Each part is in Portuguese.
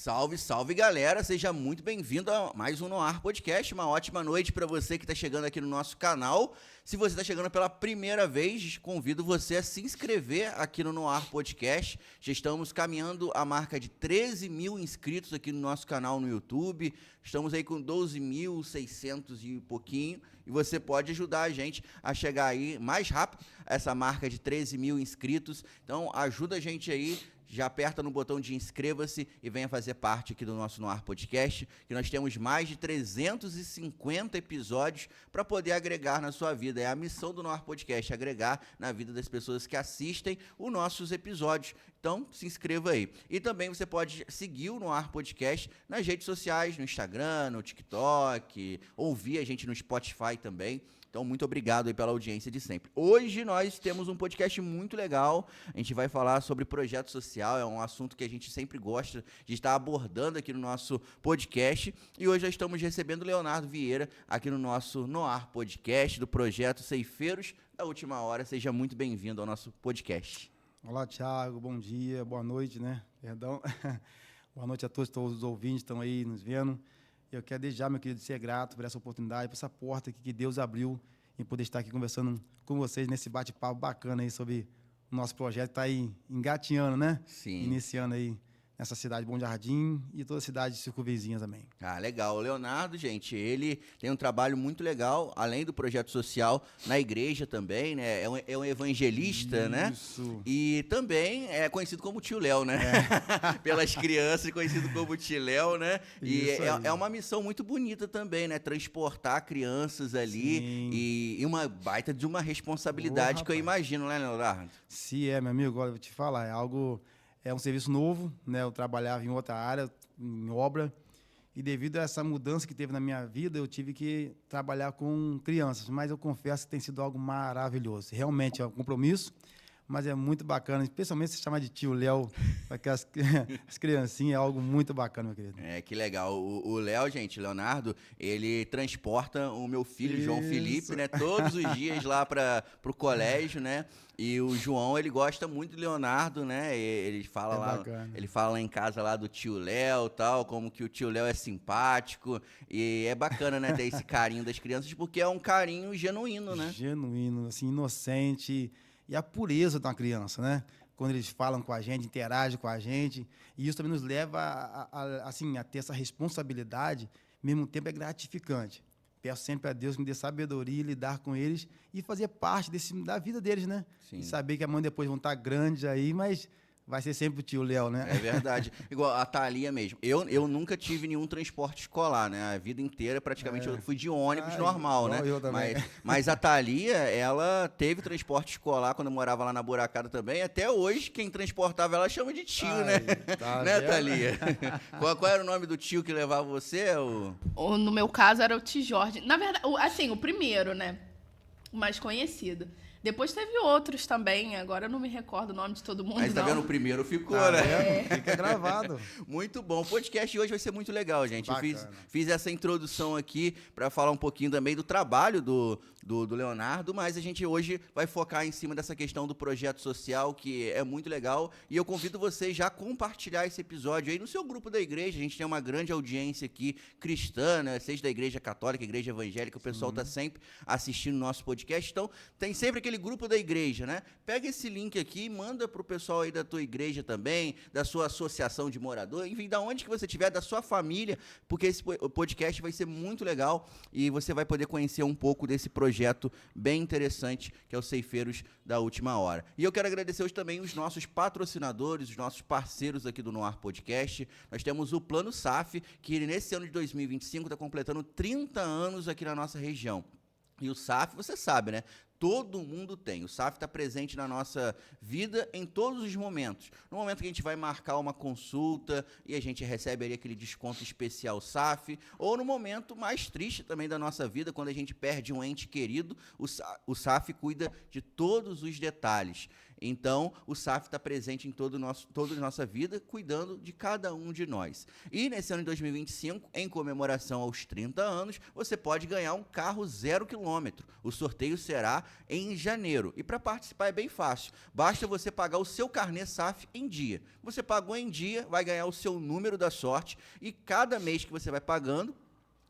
Salve, salve, galera! Seja muito bem-vindo a mais um No Ar Podcast. Uma ótima noite para você que está chegando aqui no nosso canal. Se você está chegando pela primeira vez, convido você a se inscrever aqui no No Ar Podcast. Já estamos caminhando a marca de 13 mil inscritos aqui no nosso canal no YouTube. Estamos aí com 12.600 e pouquinho. E você pode ajudar a gente a chegar aí mais rápido a essa marca de 13 mil inscritos. Então, ajuda a gente aí. Já aperta no botão de inscreva-se e venha fazer parte aqui do nosso No Ar Podcast, que nós temos mais de 350 episódios para poder agregar na sua vida. É a missão do No Ar Podcast, agregar na vida das pessoas que assistem os nossos episódios. Então, se inscreva aí. E também você pode seguir o No Ar Podcast nas redes sociais, no Instagram, no TikTok, ouvir a gente no Spotify também. Então, muito obrigado aí pela audiência de sempre. Hoje nós temos um podcast muito legal. A gente vai falar sobre projeto social. É um assunto que a gente sempre gosta de estar abordando aqui no nosso podcast. E hoje nós estamos recebendo o Leonardo Vieira aqui no nosso No Ar Podcast do projeto Ceifeiros da Última Hora. Seja muito bem-vindo ao nosso podcast. Olá, Thiago. Bom dia, boa noite, né? Perdão. Boa noite a todos os ouvintes que estão aí nos vendo. Eu quero desde já, meu querido, ser grato por essa oportunidade, por essa porta que Deus abriu em poder estar aqui conversando com vocês nesse bate-papo bacana aí sobre o nosso projeto que está aí engatinhando, né? Sim. Iniciando aí nessa cidade de Bom Jardim e toda a cidade circunvizinha também. Ah, legal. O Leonardo, gente, ele tem um trabalho muito legal, além do projeto social, na igreja também, né? É um evangelista, Isso. né? E também é conhecido como Tio Léo, né? Pelas crianças, conhecido como Tio Léo, né? E é uma missão muito bonita também, né? Transportar crianças ali e uma baita de uma responsabilidade que eu imagino, né, Leonardo? Se meu amigo, olha, eu vou te falar, é um serviço novo, né? Eu trabalhava em outra área, em obra, e devido a essa mudança que teve na minha vida, eu tive que trabalhar com crianças, mas eu confesso que tem sido algo maravilhoso. Realmente é um compromisso, mas é muito bacana, especialmente se chamar de Tio Léo, porque as criancinhas é algo muito bacana, meu querido. É, que legal. O Léo, gente, Leonardo, ele transporta o meu filho, João Felipe, né, todos os dias lá para o colégio, né? E o João, ele gosta muito do Leonardo, né? Ele fala ele fala lá em casa lá do Tio Léo, tal, como que o Tio Léo é simpático. E é bacana, né, ter esse carinho das crianças, porque é um carinho genuíno, né? Genuíno, assim, inocente. E a pureza de uma criança, né? Quando eles falam com a gente, interagem com a gente. E isso também nos leva a ter essa responsabilidade, ao mesmo tempo é gratificante. Peço sempre a Deus que me dê sabedoria, lidar com eles e fazer parte da vida deles, né? Sim. E saber que amanhã depois vão estar grandes aí, mas vai ser sempre o Tio Léo, né? É verdade. Igual a Thalia mesmo. Eu nunca tive nenhum transporte escolar, né? A vida inteira, praticamente, eu fui de ônibus normal, né? Eu também. Mas a Thalia, ela teve transporte escolar quando eu morava lá na Buracada também. Até hoje, quem transportava ela chama de tio, né? Tá né, Thalia? Qual era o nome do tio que levava você? No meu caso, era o Tio Jorge. Na verdade, assim, o primeiro, né? O mais conhecido. Depois teve outros também, agora eu não me recordo o nome de todo mundo, Mas tá não. vendo, o primeiro ficou, né? Fica gravado. Muito bom. O podcast de hoje vai ser muito legal, gente. Bacana. Eu fiz essa introdução aqui para falar um pouquinho também do trabalho do Leonardo, mas a gente hoje vai focar em cima dessa questão do projeto social, que é muito legal, e eu convido vocês já a compartilhar esse episódio aí no seu grupo da igreja. A gente tem uma grande audiência aqui cristã, né? Seja da igreja católica, igreja evangélica, o pessoal tá sempre assistindo o nosso podcast, então tem sempre aquele grupo da igreja, né? Pega esse link aqui e manda pro pessoal aí da tua igreja também, da sua associação de morador, enfim, da onde que você tiver, da sua família, porque esse podcast vai ser muito legal e você vai poder conhecer um pouco desse projeto bem interessante que é o Ceifeiros da Última Hora. E eu quero agradecer hoje também os nossos patrocinadores, os nossos parceiros aqui do No Ar Podcast. Nós temos o Plano SAF, que nesse ano de 2025 está completando 30 anos aqui na nossa região. E o SAF, você sabe, né? Todo mundo tem. O SAF está presente na nossa vida em todos os momentos. No momento que a gente vai marcar uma consulta e a gente recebe ali aquele desconto especial SAF, ou no momento mais triste também da nossa vida, quando a gente perde um ente querido, o SAF cuida de todos os detalhes. Então, o SAF está presente em toda a nossa vida, cuidando de cada um de nós. E nesse ano de 2025, em comemoração aos 30 anos, você pode ganhar um carro 0 km. O sorteio será em janeiro. E para participar é bem fácil. Basta você pagar o seu carnê SAF em dia. Você pagou em dia, vai ganhar o seu número da sorte. E cada mês que você vai pagando,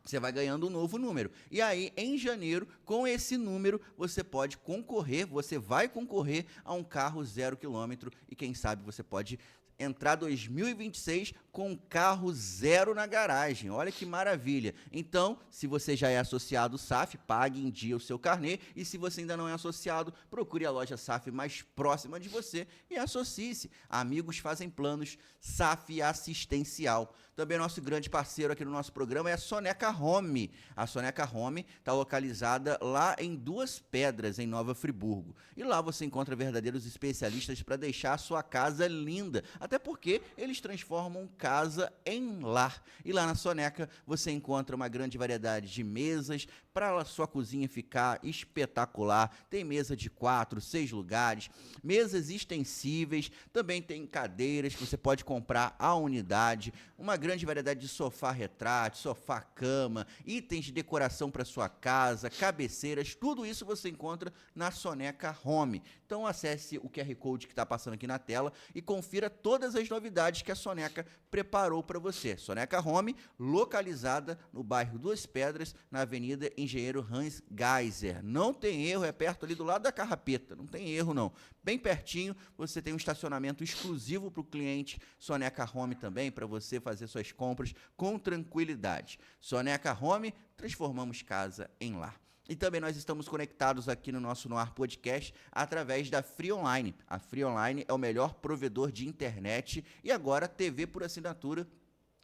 você vai ganhando um novo número. E aí, em janeiro, com esse número, você pode concorrer, você vai concorrer a um carro 0 km. E quem sabe você pode entrar 2026 com um carro 0 na garagem. Olha que maravilha. Então, se você já é associado SAF, pague em dia o seu carnê. E se você ainda não é associado, procure a loja SAF mais próxima de você e associe-se. Amigos fazem planos, SAF assistencial. Também nosso grande parceiro aqui no nosso programa é a Soneca Home. A Soneca Home está localizada lá em Duas Pedras, em Nova Friburgo. E lá você encontra verdadeiros especialistas para deixar a sua casa linda. Até porque eles transformam casa em lar. E lá na Soneca você encontra uma grande variedade de mesas para a sua cozinha ficar espetacular. Tem mesa de 4, 6 lugares, mesas extensíveis, também tem cadeiras que você pode comprar à unidade, uma grande variedade de sofá retrátil, sofá cama, itens de decoração para sua casa, cabeceiras, tudo isso você encontra na Soneca Home. Então acesse o QR Code que está passando aqui na tela e confira todas as novidades que a Soneca preparou para você. Soneca Home, localizada no bairro Duas Pedras, na Avenida Engenheiro Hans Geiser. Não tem erro, é perto ali do lado da Carrapeta, não tem erro não. Bem pertinho, você tem um estacionamento exclusivo para o cliente. Soneca Home também, para você fazer suas compras com tranquilidade. Soneca Home, transformamos casa em lar. E também nós estamos conectados aqui no nosso No Ar Podcast através da Free Online. A Free Online é o melhor provedor de internet e agora TV por assinatura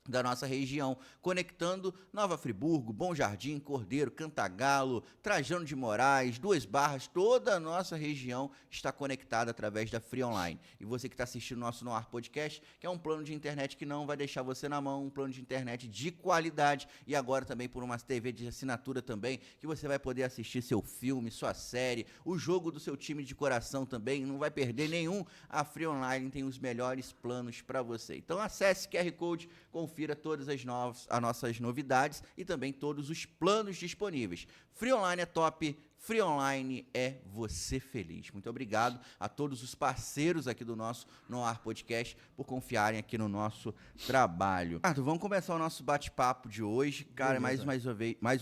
da nossa região, conectando Nova Friburgo, Bom Jardim, Cordeiro, Cantagalo, Trajano de Moraes, Duas Barras, toda a nossa região está conectada através da Free Online. E você que está assistindo o nosso No Ar Podcast, que é um plano de internet que não vai deixar você na mão, um plano de internet de qualidade e agora também por uma TV de assinatura também, que você vai poder assistir seu filme, sua série, o jogo do seu time de coração também, não vai perder nenhum. A Free Online tem os melhores planos para você. Então acesse QR Code, confira todas as nossas novidades e também todos os planos disponíveis. Free Online é top, Free Online é você feliz. Muito obrigado a todos os parceiros aqui do nosso No Ar Podcast por confiarem aqui no nosso trabalho. Arthur, vamos começar o nosso bate-papo de hoje. Cara, mais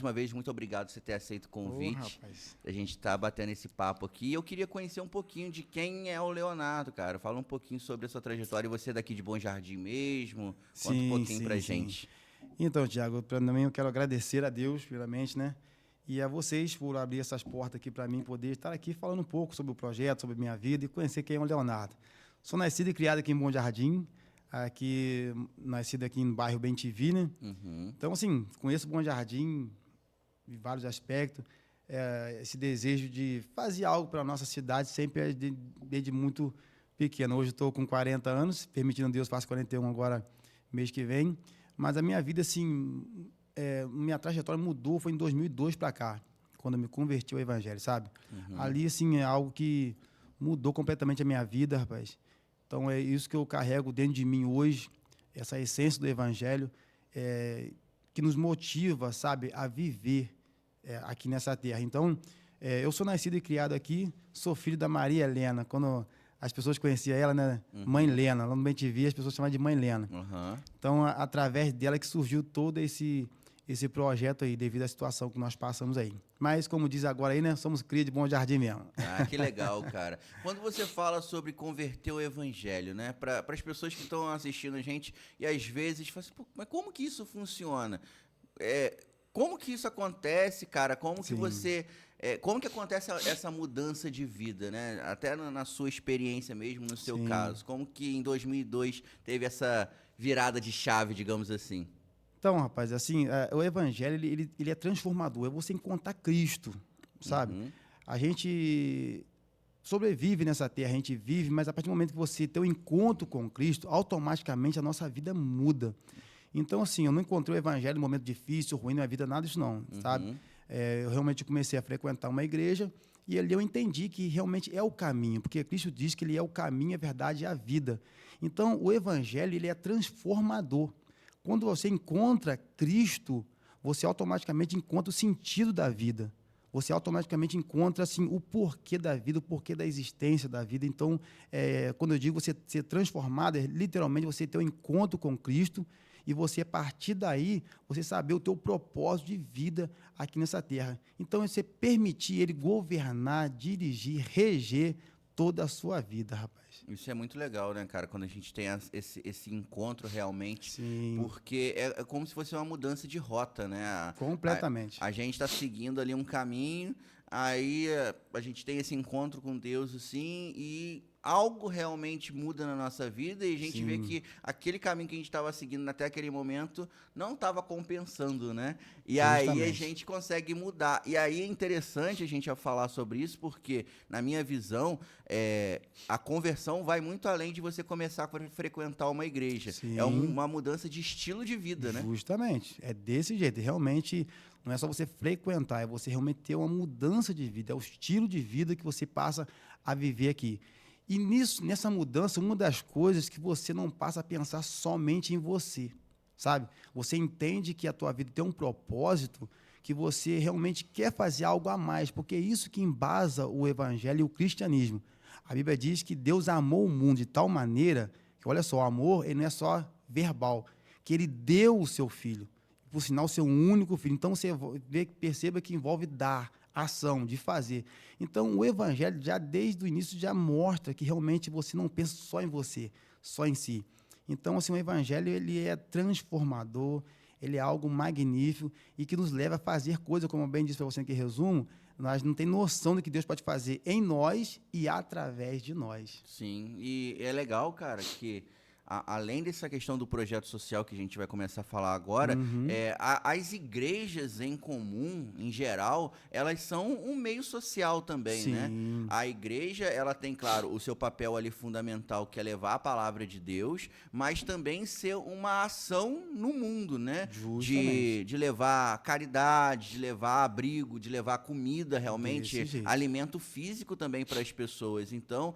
uma vez, muito obrigado por você ter aceito o convite. A gente tá batendo esse papo aqui. Eu queria conhecer um pouquinho de quem é o Leonardo, cara. Fala um pouquinho sobre a sua trajetória. Você é daqui de Bom Jardim mesmo? Conta um pouquinho pra gente. Então, Thiago, também eu quero agradecer a Deus, primeiramente, né? E a vocês por abrir essas portas aqui para mim poder estar aqui falando um pouco sobre o projeto, sobre a minha vida e conhecer quem é o Leonardo. Sou nascido e criado aqui em Bom Jardim, nascido aqui no bairro Bem-TV, né? Uhum. Então, assim, conheço Bom Jardim em vários aspectos. Esse desejo de fazer algo para a nossa cidade sempre é desde muito pequeno. Hoje estou com 40 anos, permitindo Deus, faço 41 agora, mês que vem. Mas a minha vida, assim... minha trajetória mudou, foi em 2002 para cá, quando eu me converti ao Evangelho, sabe? Uhum. Ali, assim, é algo que mudou completamente a minha vida, rapaz. Então, é isso que eu carrego dentro de mim hoje, essa essência do Evangelho, que nos motiva, sabe, a viver aqui nessa terra. Então, eu sou nascido e criado aqui, sou filho da Maria Helena. Quando as pessoas conheciam ela, né? Uhum. Mãe Lena. Lá no Bem-TV, as pessoas chamavam de Mãe Lena. Uhum. Então, através dela que surgiu todo esse projeto aí, devido à situação que nós passamos aí. Mas, como diz agora aí, né? Somos cria de Bom Jardim mesmo. Ah, que legal, cara. Quando você fala sobre converter o evangelho, né? Para as pessoas que estão assistindo a gente e às vezes falam assim, mas como que isso funciona? Como que isso acontece, cara? Como que você... como que acontece essa mudança de vida, né? Até na sua experiência mesmo, no seu caso. Como que em 2002 teve essa virada de chave, digamos assim? Então, rapaz, assim, o evangelho, ele é transformador. É você encontrar Cristo, sabe? Uhum. A gente sobrevive nessa terra, a gente vive, mas a partir do momento que você tem um encontro com Cristo, automaticamente a nossa vida muda. Então, assim, eu não encontrei o evangelho no momento difícil, ruim na minha vida, nada disso não, sabe? Eu realmente comecei a frequentar uma igreja E ali eu entendi que realmente é o caminho, porque Cristo diz que ele é o caminho, a verdade e a vida. Então, o evangelho, ele é transformador. Quando você encontra Cristo, você automaticamente encontra o sentido da vida. Você automaticamente encontra assim, o porquê da vida, o porquê da existência da vida. Então, quando eu digo você ser transformado, é literalmente você ter um encontro com Cristo e você, a partir daí, você saber o teu propósito de vida aqui nessa terra. Então, você permitir ele governar, dirigir, reger toda a sua vida, rapaz. Isso é muito legal, né, cara? Quando a gente tem esse encontro realmente. Sim. Porque é como se fosse uma mudança de rota, né? Completamente. A gente está seguindo ali um caminho, aí a gente tem esse encontro com Deus, assim, e algo realmente muda na nossa vida e a gente vê que aquele caminho que a gente estava seguindo até aquele momento não estava compensando, né? E Justamente. aí a gente consegue mudar. E aí é interessante a gente falar sobre isso, porque, na minha visão, a conversão vai muito além de você começar a frequentar uma igreja. Sim. É uma mudança de estilo de vida, né? Justamente. É desse jeito. Realmente, não é só você frequentar, é você realmente ter uma mudança de vida. É o estilo de vida que você passa a viver aqui. E nessa mudança, uma das coisas que você não passa a pensar somente em você, sabe? Você entende que a tua vida tem um propósito, que você realmente quer fazer algo a mais, porque é isso que embasa o evangelho e o cristianismo. A Bíblia diz que Deus amou o mundo de tal maneira que, olha só, o amor ele não é só verbal, que ele deu o seu filho, por sinal, o seu único filho. Então, você perceba que envolve dar, ação, de fazer. Então, o evangelho, já desde o início, já mostra que realmente você não pensa só em você, só em si. Então, assim, o evangelho ele é transformador, ele é algo magnífico e que nos leva a fazer coisas, como eu bem disse para você aqui em resumo, nós não temos noção do que Deus pode fazer em nós e através de nós. Sim, e é legal, cara, que além dessa questão do projeto social que a gente vai começar a falar agora, as igrejas em comum, em geral, elas são um meio social também, Sim. né? A igreja, ela tem, claro, o seu papel ali fundamental, que é levar a palavra de Deus, mas também ser uma ação no mundo, né? De levar caridade, de levar abrigo, de levar comida, realmente, alimento físico também para as pessoas. Então,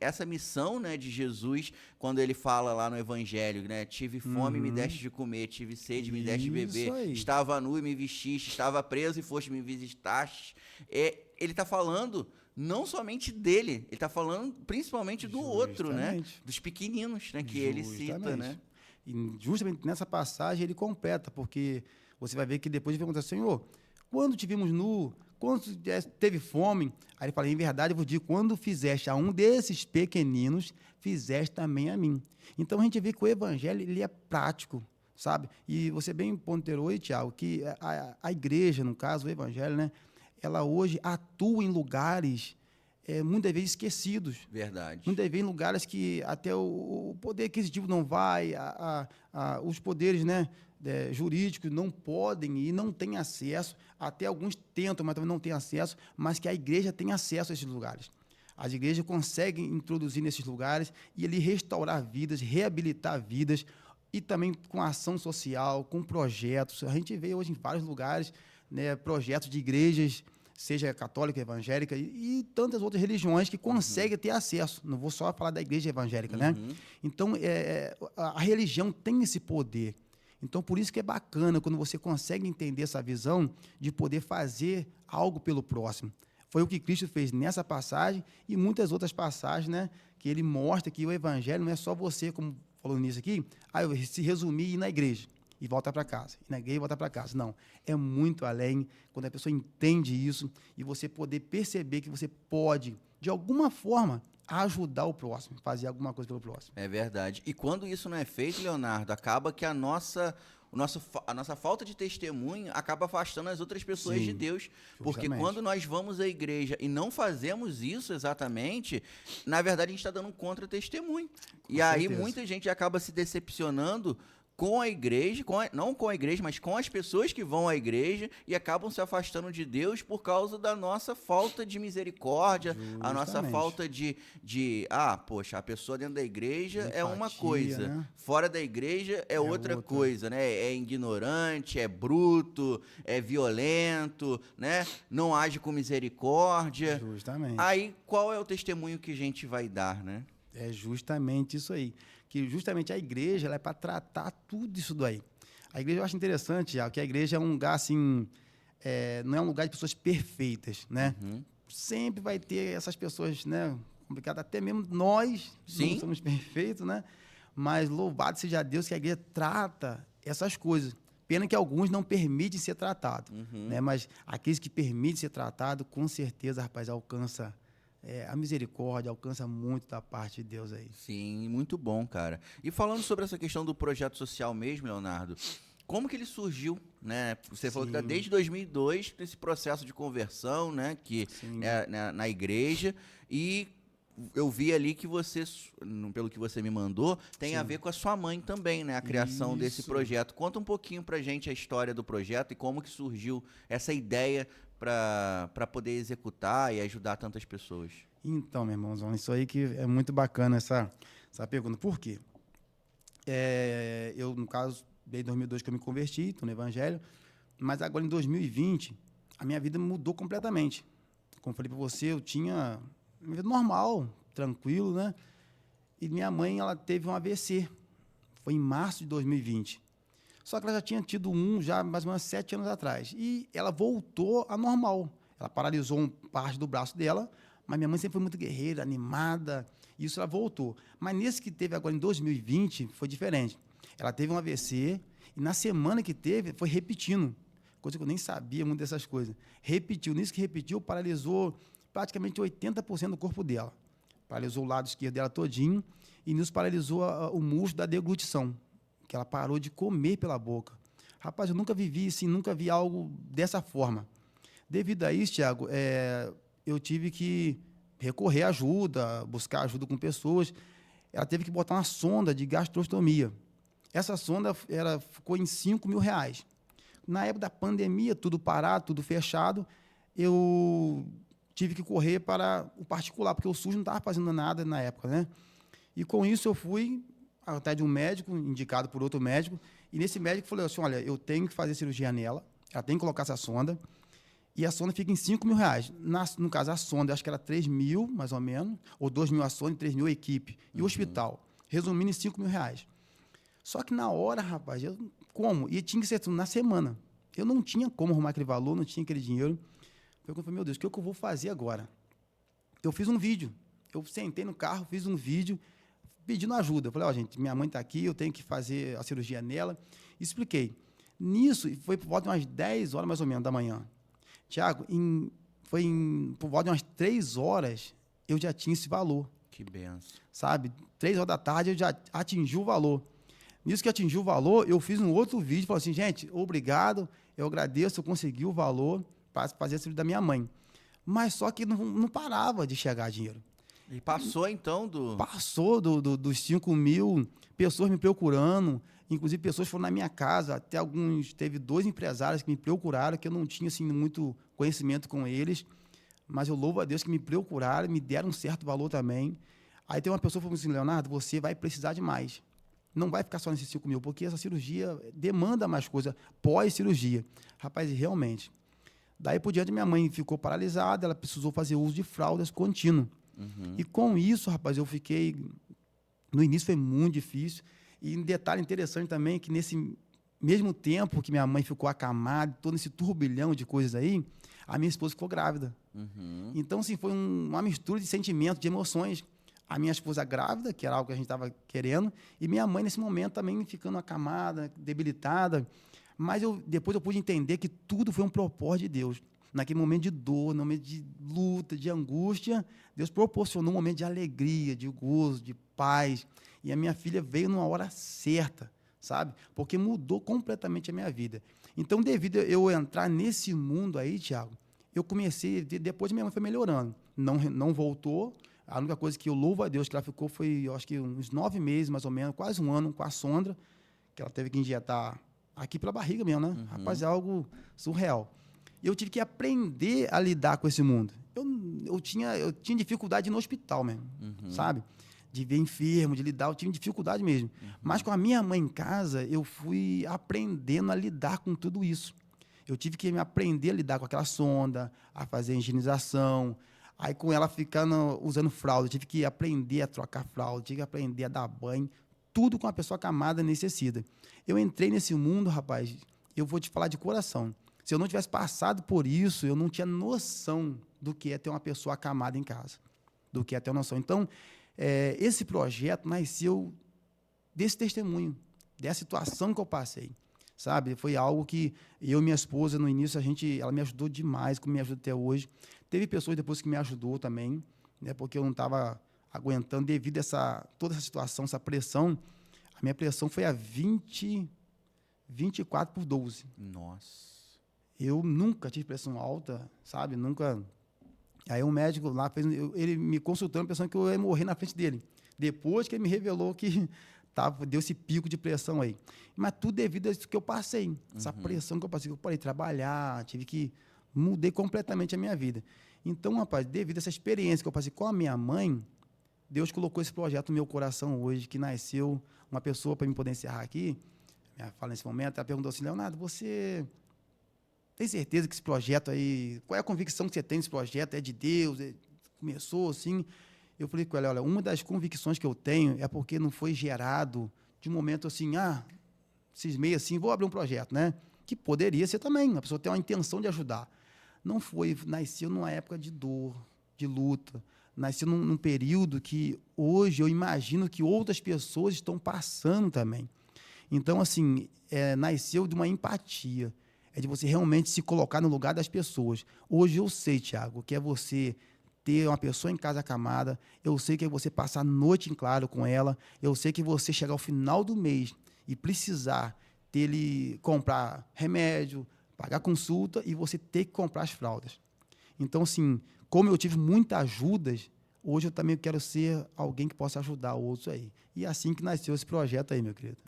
essa missão, né, de Jesus, quando ele fala lá no Evangelho, né, tive fome, me deste de comer, tive sede, me deste de beber, estava nu e me vestiste, estava preso e foste me visitaste. Ele está falando não somente dele, ele está falando principalmente do outro, né, dos pequeninos, né, que ele cita, né. E justamente nessa passagem ele completa, porque você vai ver que depois ele pergunta, Senhor, quando te vimos nu, quando teve fome, aí ele fala, em verdade eu vos digo, quando fizeste a um desses pequeninos, fizeste também a mim. Então a gente vê que o evangelho ele é prático, sabe? E você bem ponderou aí, Tiago, que a igreja, no caso, o evangelho, né, ela hoje atua em lugares muitas vezes esquecidos. Verdade. Muitas vezes em lugares que até o poder aquisitivo não vai, os poderes, né, jurídicos não podem e não têm acesso, até alguns tentam, mas também não têm acesso, mas que a igreja tem acesso a esses lugares. As igrejas conseguem introduzir nesses lugares e ali restaurar vidas, reabilitar vidas, e também com ação social, com projetos. A gente vê hoje em vários lugares, né, projetos de igrejas, seja católica, evangélica e tantas outras religiões que conseguem ter acesso. Não vou só falar da igreja evangélica, né? Então, a religião tem esse poder. Então, por isso que é bacana quando você consegue entender essa visão de poder fazer algo pelo próximo. Foi o que Cristo fez nessa passagem e muitas outras passagens, né, que ele mostra que o evangelho não é só você, como falou nisso aqui, eu se resumir e ir na igreja e voltar para casa, ir na igreja e voltar para casa. Não, é muito além, quando a pessoa entende isso e você poder perceber que você pode, de alguma forma, ajudar o próximo, fazer alguma coisa pelo próximo. É verdade. E quando isso não é feito, Leonardo, acaba que a nossa falta de testemunho acaba afastando as outras pessoas de Deus. Porque quando nós vamos à igreja e não fazemos isso exatamente, na verdade a gente está dando um contra-testemunho. E aí muita gente acaba se decepcionando com a igreja, não com a igreja, mas com as pessoas que vão à igreja e acabam se afastando de Deus por causa da nossa falta de misericórdia, a nossa Justamente. falta poxa, a pessoa dentro da igreja é uma Empatia, coisa, né? fora da igreja é outra outra. coisa, né? É ignorante, é bruto, é violento, né? Não age com misericórdia. Justamente. Aí, qual é o testemunho que a gente vai dar, né? É justamente isso aí. Que justamente a igreja ela é para tratar tudo isso daí. A igreja eu acho interessante, já, que a igreja é um lugar assim, não é um lugar de pessoas perfeitas, né? Sempre vai ter essas pessoas, né? Complicado, até mesmo nós Sim. não somos perfeitos, né? Mas louvado seja Deus que a igreja trata essas coisas. Pena que alguns não permitem ser tratado, né? Mas aqueles que permitem ser tratado, com certeza, rapaz, alcança a misericórdia, alcança muito da parte de Deus aí. Sim, muito bom, cara. E falando sobre essa questão do projeto social mesmo, Leonardo, como que ele surgiu, né? Você falou que tá Sim. desde 2002 esse processo de conversão, né? Que Sim. na igreja, e eu vi ali que você, pelo que você me mandou, tem a Sim. ver com a sua mãe também, né? A criação desse Isso. projeto. Conta um pouquinho pra gente a história do projeto e como que surgiu essa ideia para poder executar e ajudar tantas pessoas. Então, meu irmãozão, isso aí que é muito bacana essa pergunta. Por quê? Eu, no caso, desde 2002 que eu me converti, estou no Evangelho, mas agora em 2020, a minha vida mudou completamente. Como falei para você, eu tinha uma vida normal, tranquilo, né? E minha mãe, ela teve um AVC. Foi em março de 2020. Só que ela já tinha tido já mais ou menos 7 anos atrás. E ela voltou a normal. Ela paralisou parte do braço dela, mas minha mãe sempre foi muito guerreira, animada, e isso ela voltou. Mas nesse que teve agora em 2020, foi diferente. Ela teve um AVC, e na semana que teve, foi repetindo. Coisa que eu nem sabia muito dessas coisas. Repetiu. Nisso que repetiu, paralisou praticamente 80% do corpo dela. Paralisou o lado esquerdo dela todinho, e nisso paralisou o músculo da deglutição, que ela parou de comer pela boca. Rapaz, eu nunca vivi assim, nunca vi algo dessa forma. Devido a isso, Thiago, eu tive que recorrer à ajuda, buscar ajuda com pessoas. Ela teve que botar uma sonda de gastrostomia. Essa sonda ficou em R$5.000. Na época da pandemia, tudo parado, tudo fechado, eu tive que correr para o particular, porque o SUS não estava fazendo nada na época, né? E com isso eu fui até de um médico, indicado por outro médico, e nesse médico falou assim, olha, eu tenho que fazer cirurgia nela, ela tem que colocar essa sonda, e a sonda fica em R$5.000. No caso, a sonda, acho que era 3.000, mais ou menos, ou 2.000 a sonda e 3.000 a equipe. E o hospital, resumindo, em R$5.000. Só que na hora, rapaz, como? E tinha que ser na semana. Eu não tinha como arrumar aquele valor, não tinha aquele dinheiro. Foi quando eu falei, meu Deus, o que eu vou fazer agora? Eu fiz um vídeo. Eu sentei no carro, fiz um vídeo pedindo ajuda. Eu falei, gente, minha mãe está aqui, eu tenho que fazer a cirurgia nela. Expliquei. Nisso, foi por volta de umas 10 horas, mais ou menos, da manhã. Tiago, por volta de umas 3 horas, eu já tinha esse valor. Que benção. Sabe? 3 horas da tarde, eu já atingi o valor. Nisso que atingi o valor, eu fiz um outro vídeo, falei assim, gente, obrigado, eu agradeço, eu consegui o valor para fazer a cirurgia da minha mãe. Mas só que não parava de chegar dinheiro. E passou, então, Passou dos 5.000, pessoas me procurando, inclusive pessoas foram na minha casa, até teve 2 empresários que me procuraram, que eu não tinha assim, muito conhecimento com eles, mas eu louvo a Deus que me procuraram, me deram um certo valor também. Aí tem uma pessoa que falou assim, Leonardo, você vai precisar de mais. Não vai ficar só nesses 5.000, porque essa cirurgia demanda mais coisa pós-cirurgia. Rapaz, realmente. Daí por diante, minha mãe ficou paralisada, ela precisou fazer uso de fraldas contínuo. E com isso, rapaz, eu fiquei... No início foi muito difícil. E um detalhe interessante também, que nesse mesmo tempo que minha mãe ficou acamada, todo esse turbilhão de coisas aí, a minha esposa ficou grávida. Então, assim, foi uma mistura de sentimentos, de emoções. A minha esposa grávida, que era algo que a gente estava querendo, e minha mãe, nesse momento, também ficando acamada, debilitada. Mas depois eu pude entender que tudo foi um propósito de Deus. Naquele momento de dor, no momento de luta, de angústia, Deus proporcionou um momento de alegria, de gozo, de paz. E a minha filha veio numa hora certa, sabe? Porque mudou completamente a minha vida. Então, devido a eu entrar nesse mundo aí, Thiago, eu comecei, depois minha mãe foi melhorando. Não voltou. A única coisa que eu louvo a Deus que ela ficou foi, eu acho que uns 9 meses, mais ou menos, quase um ano, com a sonda, que ela teve que injetar aqui pela barriga mesmo, né? Rapaz, é algo surreal. E eu tive que aprender a lidar com esse mundo. Eu tinha dificuldade no hospital mesmo, sabe? De ver enfermo, de lidar, eu tinha dificuldade mesmo. Mas com a minha mãe em casa, eu fui aprendendo a lidar com tudo isso. Eu tive que me aprender a lidar com aquela sonda, a fazer a higienização. Aí, com ela ficando, usando fralda, eu tive que aprender a trocar fralda, tive que aprender a dar banho. Tudo que uma pessoa acamada necessita. Eu entrei nesse mundo, rapaz, eu vou te falar de coração. Se eu não tivesse passado por isso, eu não tinha noção do que é ter uma pessoa acamada em casa. Do que é ter uma noção. Então, esse projeto nasceu desse testemunho, dessa situação que eu passei. Sabe? Foi algo que eu e minha esposa, no início, ela me ajudou demais, como me ajuda até hoje. Teve pessoas depois que me ajudou também, né? Porque eu não estava aguentando devido a toda essa situação, essa pressão. A minha pressão foi a 24/12. Nossa. Eu nunca tive pressão alta, sabe? Nunca. Aí um médico lá ele me consultando, pensando que eu ia morrer na frente dele. Depois que ele me revelou que deu esse pico de pressão aí. Mas tudo devido a isso que eu passei. Essa pressão que eu passei, que eu parei de trabalhar, mudei completamente a minha vida. Então, rapaz, devido a essa experiência que eu passei com a minha mãe, Deus colocou esse projeto no meu coração hoje, que nasceu uma pessoa, para me poder encerrar aqui, minha fala nesse momento, ela perguntou assim: Leonardo, você tem certeza que esse projeto aí, qual é a convicção que você tem nesse projeto? É de Deus? Começou assim? Eu falei com ela: olha, uma das convicções que eu tenho é porque não foi gerado de um momento assim, cismei assim, vou abrir um projeto, né? Que poderia ser também, a pessoa tem uma intenção de ajudar. Não foi, nasceu numa época de dor, de luta, nasceu num período que hoje eu imagino que outras pessoas estão passando também. Então, assim, nasceu de uma empatia, de você realmente se colocar no lugar das pessoas. Hoje eu sei, Thiago, que é você ter uma pessoa em casa acamada, eu sei que é você passar a noite em claro com ela, eu sei que você chegar ao final do mês e precisar comprar remédio, pagar consulta e você ter que comprar as fraldas. Então, assim, como eu tive muitas ajudas, hoje eu também quero ser alguém que possa ajudar outros aí. E é assim que nasceu esse projeto aí, meu querido.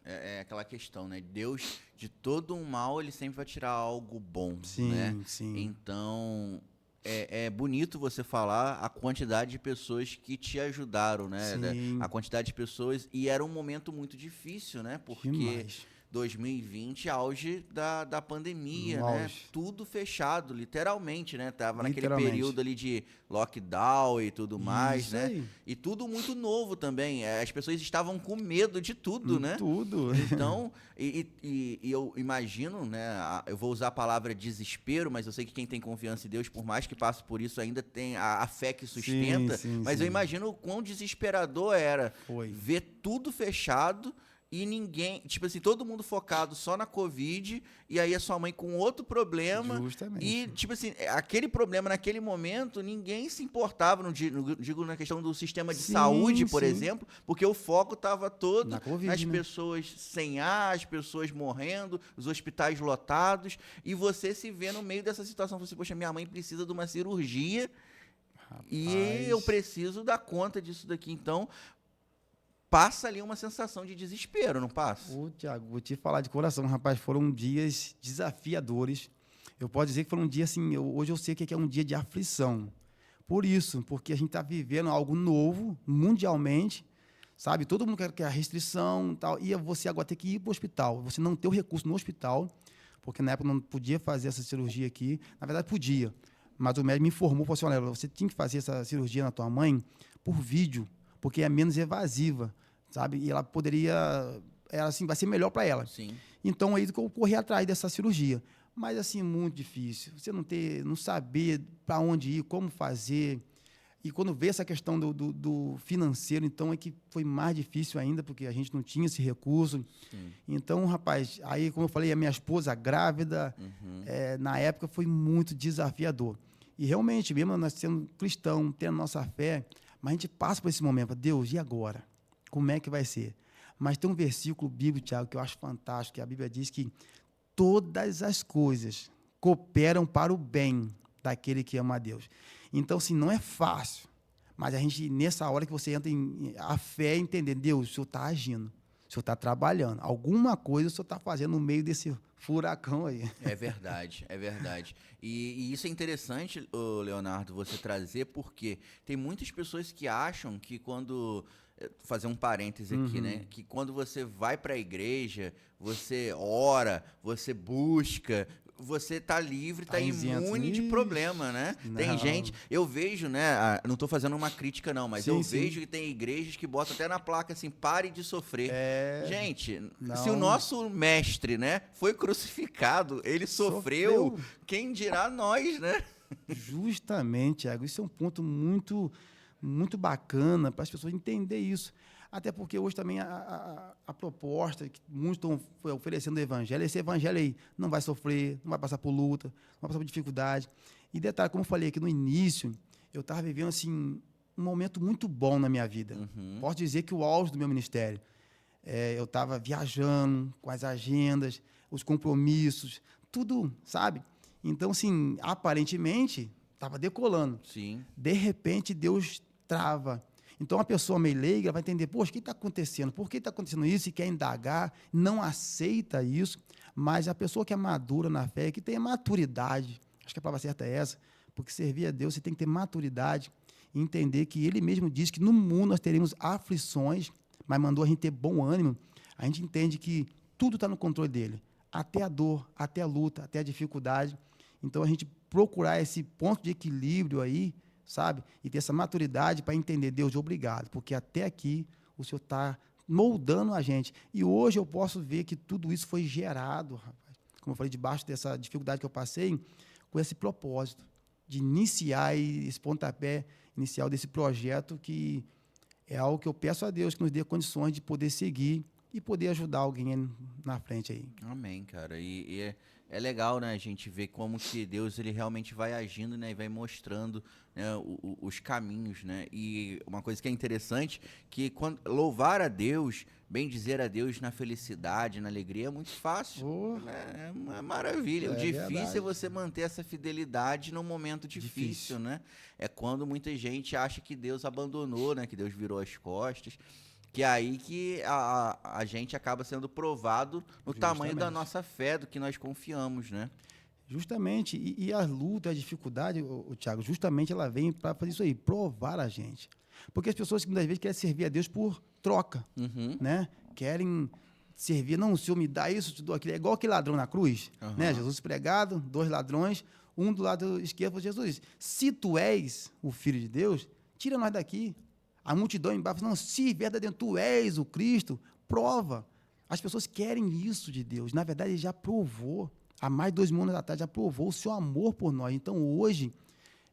É aquela questão, né? Deus, de todo um mal, ele sempre vai tirar algo bom, sim, né? Sim. Então, é bonito você falar a quantidade de pessoas que te ajudaram, né? Sim. A quantidade de pessoas. E era um momento muito difícil, né? Porque Demais. 2020, auge da pandemia, No né? auge. Tudo fechado, literalmente, né? Tava naquele Literalmente. período ali de lockdown e tudo mais, Isso né? aí. E tudo muito novo também. As pessoas estavam com medo de tudo, né? Tudo. Então, e eu imagino, né? Eu vou usar a palavra desespero, mas eu sei que quem tem confiança em Deus, por mais que passe por isso, ainda tem a fé que sustenta. Sim, mas eu imagino o quão desesperador era ver tudo fechado. E ninguém, tipo assim, todo mundo focado só na Covid, e aí a sua mãe com outro problema. Justamente. E, tipo assim, aquele problema naquele momento, ninguém se importava, digo na questão do sistema de saúde, por exemplo, porque o foco estava todo na COVID, nas né? pessoas sem ar, as pessoas morrendo, os hospitais lotados, e você se vê no meio dessa situação. Você, poxa, minha mãe precisa de uma cirurgia, e eu preciso dar conta disso daqui. Então, passa ali uma sensação de desespero, não passa? Tiago, vou te falar de coração, rapaz, foram dias desafiadores. Eu posso dizer que foram um dia assim, hoje eu sei que é um dia de aflição. Por isso, porque a gente está vivendo algo novo, mundialmente, sabe? Todo mundo quer a restrição e tal, e você agora tem que ir para o hospital. Você não ter o recurso no hospital, porque na época não podia fazer essa cirurgia aqui. Na verdade, podia, mas o médico me informou, falou assim: olha, você tinha que fazer essa cirurgia na tua mãe por vídeo, porque é menos evasiva. Sabe? E ela poderia, assim, vai ser melhor para ela. Sim. Então, aí que eu corri atrás dessa cirurgia. Mas, assim, muito difícil. Você não saber para onde ir, como fazer. E quando veio essa questão do financeiro, então, é que foi mais difícil ainda, porque a gente não tinha esse recurso. Sim. Então, rapaz, aí, como eu falei, a minha esposa grávida, na época, foi muito desafiador. E, realmente, mesmo nós sendo cristão, tendo nossa fé, mas a gente passa por esse momento. Deus, e agora? Como é que vai ser? Mas tem um versículo bíblico, Tiago, que eu acho fantástico, que a Bíblia diz que todas as coisas cooperam para o bem daquele que ama a Deus. Então, assim, não é fácil, mas a gente, nessa hora que você entra a fé, entender, Deus, o Senhor está agindo. O senhor está trabalhando. Alguma coisa o senhor está fazendo no meio desse furacão aí. É verdade, é verdade. E isso é interessante, ô Leonardo, você trazer, porque tem muitas pessoas que acham que quando... Fazer um parêntese aqui, né? Que quando você vai para a igreja, você ora, você busca, você tá livre, tá imune de problema, né? Não. Tem gente, eu vejo, né? Não tô fazendo uma crítica não, mas Sim, eu sim. vejo que tem igrejas que botam até na placa assim, pare de sofrer. Gente, se o Não. nosso mestre, né, foi crucificado, ele sofreu, quem dirá nós, né? Justamente, Thiago, isso é um ponto muito, muito bacana para as pessoas entenderem isso. Até porque hoje também a proposta que muitos estão oferecendo do evangelho é esse evangelho aí. Não vai sofrer, não vai passar por luta, não vai passar por dificuldade. E detalhe, como eu falei aqui no início, eu estava vivendo assim, um momento muito bom na minha vida. Posso dizer que o auge do meu ministério. Eu estava viajando com as agendas, os compromissos, tudo, sabe? Então, assim, aparentemente, estava decolando. Sim. De repente, Deus trava. Então, a pessoa meio leiga vai entender, poxa, o que está acontecendo? Por que está acontecendo isso? E quer indagar, não aceita isso. Mas a pessoa que é madura na fé, que tem maturidade, acho que a palavra certa é essa, porque servir a Deus, você tem que ter maturidade e entender que Ele mesmo diz que no mundo nós teremos aflições, mas mandou a gente ter bom ânimo. A gente entende que tudo está no controle dele, até a dor, até a luta, até a dificuldade. Então, a gente procurar esse ponto de equilíbrio aí, sabe? E ter essa maturidade para entender, Deus, obrigado, porque até aqui o Senhor está moldando a gente. E hoje eu posso ver que tudo isso foi gerado, rapaz, como eu falei, debaixo dessa dificuldade que eu passei, com esse propósito de iniciar esse pontapé inicial desse projeto, que é algo que eu peço a Deus que nos dê condições de poder seguir e poder ajudar alguém na frente aí. Amém, cara. E é legal, né, a gente ver como que Deus ele realmente vai agindo, né, e vai mostrando, né, os caminhos, né. E uma coisa que é interessante, que quando louvar a Deus, bem dizer a Deus na felicidade, na alegria, é muito fácil. Né? É uma maravilha. O difícil verdade. é você manter essa fidelidade num momento difícil, né. É quando muita gente acha que Deus abandonou, né, que Deus virou as costas. Que é aí que a gente acaba sendo provado no tamanho da nossa fé, do que nós confiamos, né? Justamente. E a luta, a dificuldade, o Thiago, justamente ela vem para fazer isso aí, provar a gente. Porque as pessoas que muitas vezes querem servir a Deus por troca, né? Querem servir, não, o Senhor me dá isso, te dou aquilo. É igual aquele ladrão na cruz, né? Jesus pregado, 2 ladrões, um do lado esquerdo, Jesus, se tu és o Filho de Deus, tira nós daqui. A multidão embaixo, não, se verdadeiramente tu és o Cristo, prova. As pessoas querem isso de Deus. Na verdade, ele já provou. Há mais de 2000 anos atrás, já provou o seu amor por nós. Então, hoje,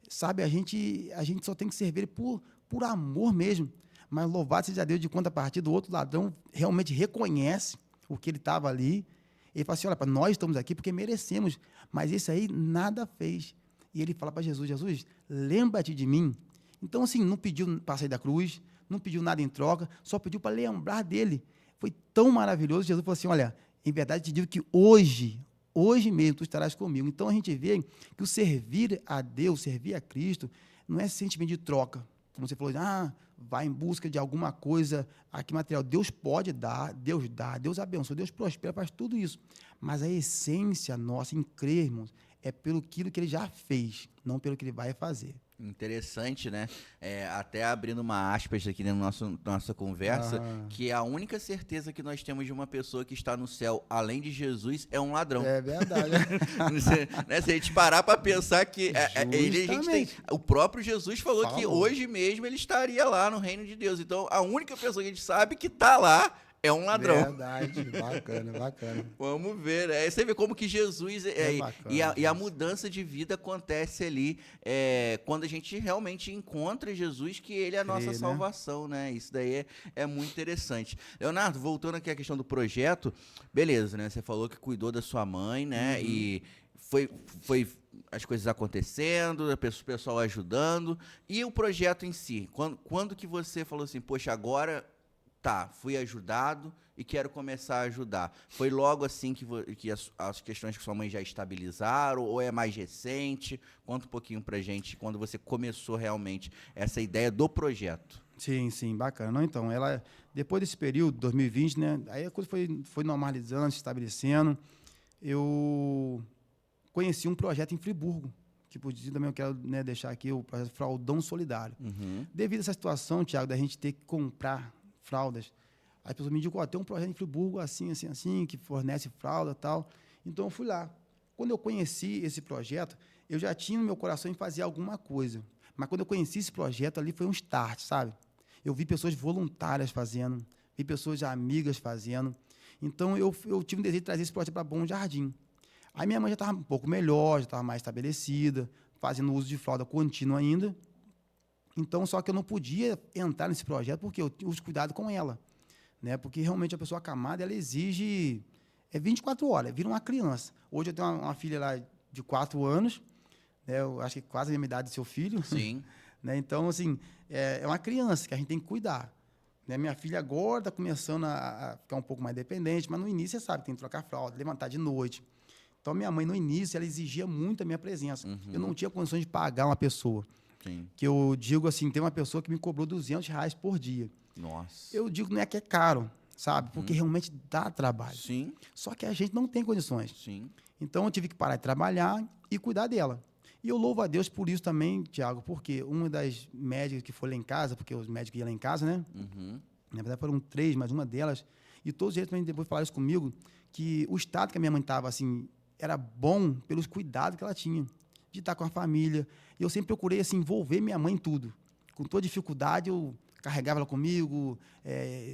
sabe, a gente só tem que servir por amor mesmo. Mas louvado seja Deus, de contrapartida, o outro ladrão realmente reconhece o que ele estava ali. Ele fala assim, olha, nós estamos aqui porque merecemos. Mas esse aí nada fez. E ele fala para Jesus, Jesus, lembra-te de mim. Então, assim, não pediu para sair da cruz, não pediu nada em troca, só pediu para lembrar dele. Foi tão maravilhoso. Jesus falou assim, olha, em verdade te digo que hoje mesmo tu estarás comigo. Então, a gente vê que o servir a Deus, servir a Cristo, não é sentimento de troca. Como você falou, vai em busca de alguma coisa aqui material. Deus pode dar, Deus dá, Deus abençoa, Deus prospera, faz tudo isso. Mas a essência nossa em crermos é pelo aquilo que ele já fez, não pelo que ele vai fazer. Interessante, né? Até abrindo uma aspas aqui na nossa conversa, que a única certeza que nós temos de uma pessoa que está no céu, além de Jesus, é um ladrão. É verdade. Né? Se a gente parar para pensar que ele, a gente tem, o próprio Jesus falou que hoje mesmo ele estaria lá no reino de Deus. Então, a única pessoa que a gente sabe que está lá é um ladrão. Verdade, bacana, bacana. Vamos ver, né? Você vê como que Jesus... bacana, e a mudança de vida acontece ali quando a gente realmente encontra Jesus, que ele é a nossa salvação, né? Isso daí é muito interessante. Leonardo, voltando aqui à questão do projeto, beleza, né? Você falou que cuidou da sua mãe, né? E foi as coisas acontecendo, o pessoal ajudando. E o projeto em si? Quando que você falou assim, poxa, agora... fui ajudado e quero começar a ajudar. Foi logo assim que as questões que sua mãe já estabilizaram ou é mais recente? Conta um pouquinho pra gente quando você começou realmente essa ideia do projeto. Sim, bacana. Não, então, ela, depois desse período, 2020, né, aí a coisa foi normalizando, se estabelecendo. Eu conheci um projeto em Friburgo, que por isso também eu quero, né, deixar aqui o projeto Fraldão Solidário. Devido a essa situação, Thiago, da gente ter que comprar fraldas, as pessoas me indicam, tem um projeto em Friburgo assim, que fornece fralda e tal. Então, eu fui lá. Quando eu conheci esse projeto, eu já tinha no meu coração em fazer alguma coisa. Mas quando eu conheci esse projeto, ali foi um start, sabe? Eu vi pessoas voluntárias fazendo, vi pessoas amigas fazendo. Então, eu tive um desejo de trazer esse projeto para Bom Jardim. Aí minha mãe já estava um pouco melhor, já estava mais estabelecida, fazendo uso de fralda contínua ainda. Então, só que eu não podia entrar nesse projeto porque eu tinha os cuidados com ela, né? Porque realmente a pessoa acamada, ela exige 24 horas, vira uma criança. Hoje eu tenho uma filha lá de 4 anos, né? Eu acho que quase a mesma idade do seu filho. Sim. Né? Então, assim, é uma criança que a gente tem que cuidar. Né? Minha filha agora está começando a ficar um pouco mais dependente, mas no início, você sabe, tem que trocar fralda, levantar de noite. Então, minha mãe, no início, ela exigia muito a minha presença. Eu não tinha condições de pagar uma pessoa. Sim. Que eu digo assim, tem uma pessoa que me cobrou R$200 por dia. Nossa. Eu digo, não é que é caro, sabe? Porque realmente dá trabalho. Sim. Só que a gente não tem condições. Sim. Então, eu tive que parar de trabalhar e cuidar dela. E eu louvo a Deus por isso também, Thiago, porque uma das médicas que foi lá em casa, porque os médicos iam lá em casa, né? Na verdade, foram 3, mas uma delas, e todos eles também depois falaram isso comigo, que o estado que a minha mãe estava, assim, era bom pelos cuidados que ela tinha, de estar com a família. E eu sempre procurei, assim, envolver minha mãe em tudo. Com toda dificuldade, eu carregava ela comigo,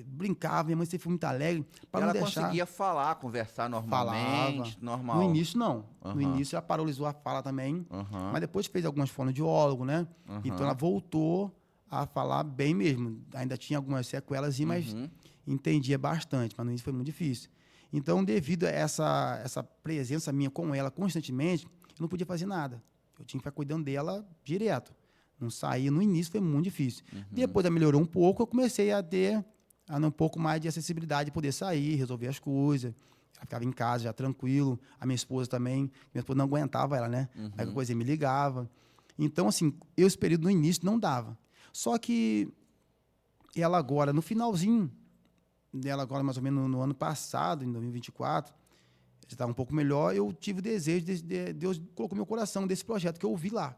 brincava, minha mãe sempre foi muito alegre, para não Ela deixar... conseguia falar, conversar normalmente, Falava. normal. No início, não. No início, ela paralisou a fala também, mas depois fez algumas fonoaudiólogo, né? Então, ela voltou a falar bem mesmo. Ainda tinha algumas sequelas, mas entendia bastante, mas no início foi muito difícil. Então, devido a essa presença minha com ela constantemente, eu não podia fazer nada. Eu tinha que ficar cuidando dela direto. Não saía. No início foi muito difícil. Depois ela melhorou um pouco, eu comecei a ter um pouco mais de acessibilidade, de poder sair, resolver as coisas. Ela ficava em casa já tranquilo. A minha esposa também. Minha esposa não aguentava ela, né? Aí qualquer coisa me ligava. Então, assim, esse período no início não dava. Só que ela agora, no finalzinho dela agora, mais ou menos no ano passado, em 2024, já estava um pouco melhor, eu tive o desejo, Deus colocou no meu coração desse projeto que eu ouvi lá.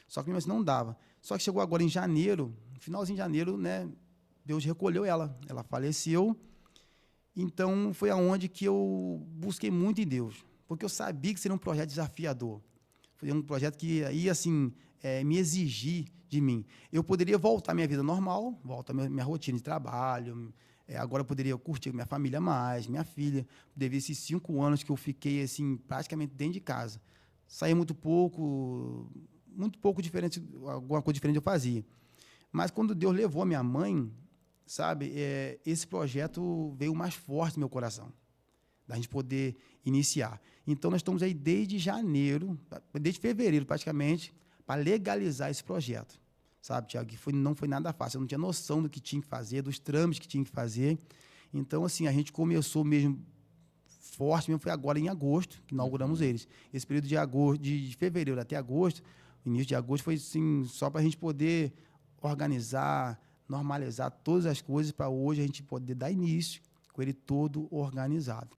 Só que mesmo assim não dava. Só que chegou agora em janeiro, no finalzinho de janeiro, né, Deus recolheu ela. Ela faleceu. Então, foi aonde que eu busquei muito em Deus. Porque eu sabia que seria um projeto desafiador. Foi um projeto que ia, assim, me exigir de mim. Eu poderia voltar à minha vida normal, voltar à minha rotina de trabalho. Agora eu poderia curtir minha família mais, minha filha. Devido a esses 5 anos que eu fiquei, assim, praticamente dentro de casa. Saía muito pouco diferente, alguma coisa diferente eu fazia. Mas quando Deus levou a minha mãe, sabe, esse projeto veio mais forte no meu coração, da gente poder iniciar. Então, nós estamos aí desde janeiro, desde fevereiro, praticamente, para legalizar esse projeto. Sabe, Thiago, que não foi nada fácil. Eu não tinha noção do que tinha que fazer, dos trâmites que tinha que fazer. Então, assim, a gente começou mesmo forte, mesmo foi agora em agosto, que inauguramos eles. Esse período de fevereiro até agosto, o início de agosto foi, assim, só para a gente poder organizar, normalizar todas as coisas para hoje a gente poder dar início com ele todo organizado.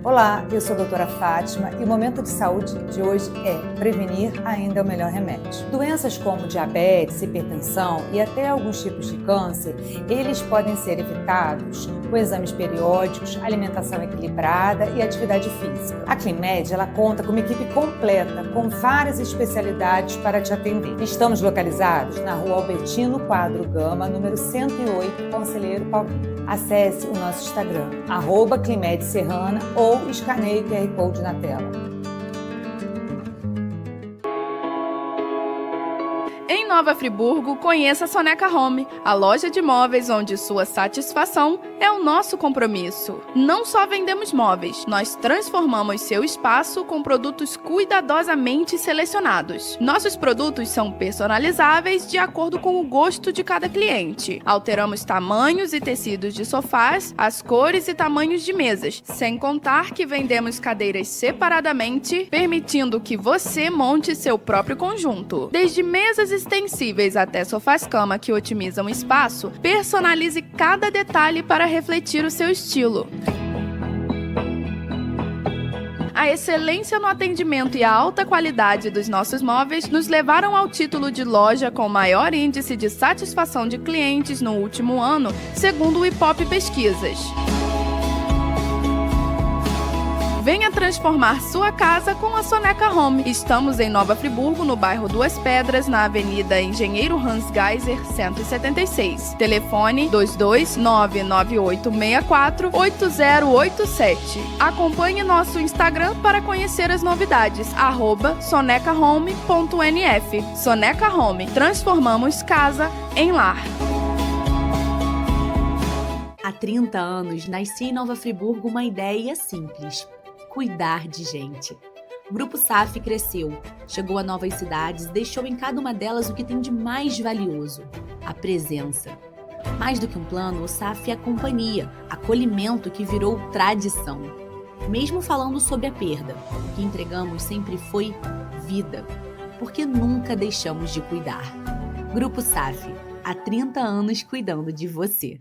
Olá, eu sou a doutora Fátima e o Momento de Saúde de hoje é prevenir ainda é o melhor remédio. Doenças como diabetes, hipertensão e até alguns tipos de câncer, eles podem ser evitados com exames periódicos, alimentação equilibrada e atividade física. A Climed, ela conta com uma equipe completa, com várias especialidades para te atender. Estamos localizados na Rua Albertino Quadro Gama, número 108, Conselheiro Paulinho. Acesse o nosso Instagram, @ClimedSerrana, ou escaneie o QR Code na tela. Em Nova Friburgo, conheça a Soneca Home, a loja de móveis onde sua satisfação é o nosso compromisso. Não só vendemos móveis, nós transformamos seu espaço com produtos cuidadosamente selecionados. Nossos produtos são personalizáveis de acordo com o gosto de cada cliente. Alteramos tamanhos e tecidos de sofás, as cores e tamanhos de mesas, sem contar que vendemos cadeiras separadamente, permitindo que você monte seu próprio conjunto. Desde mesas extensíveis até sofás-cama que otimizam o espaço, personalize cada detalhe para refletir o seu estilo. A excelência no atendimento e a alta qualidade dos nossos móveis nos levaram ao título de loja com maior índice de satisfação de clientes no último ano, segundo o Ipope Pesquisas. Venha transformar sua casa com a Soneca Home. Estamos em Nova Friburgo, no bairro Duas Pedras, na Avenida Engenheiro Hans Geiser, 176. Telefone 22998648087. Acompanhe nosso Instagram para conhecer as novidades, @sonecahome.nf. Soneca Home, transformamos casa em lar. Há 30 anos, nasci em Nova Friburgo uma ideia simples: cuidar de gente. O Grupo SAF cresceu, chegou a novas cidades e deixou em cada uma delas o que tem de mais valioso: a presença. Mais do que um plano, o SAF é a companhia, acolhimento que virou tradição. Mesmo falando sobre a perda, o que entregamos sempre foi vida, porque nunca deixamos de cuidar. Grupo SAF, há 30 anos cuidando de você.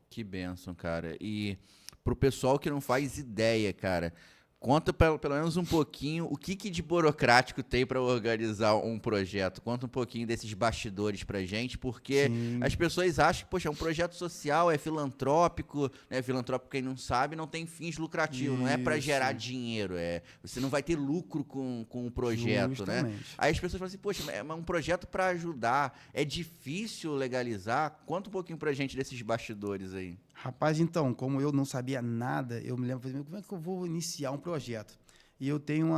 Que bênção, cara. E pro pessoal que não faz ideia, cara, conta pelo menos um pouquinho o que de burocrático tem para organizar um projeto. Conta um pouquinho desses bastidores pra gente, porque as pessoas acham que, poxa, é um projeto social, é filantrópico, né? Filantrópico, quem não sabe, não tem fins lucrativos, não é para gerar dinheiro, você não vai ter lucro com o projeto, Justamente. né? Aí as pessoas falam assim, poxa, é um projeto para ajudar, é difícil legalizar. Conta um pouquinho pra gente desses bastidores aí. Rapaz, então, como eu não sabia nada, eu me lembro, como é que eu vou iniciar um projeto? E eu tenho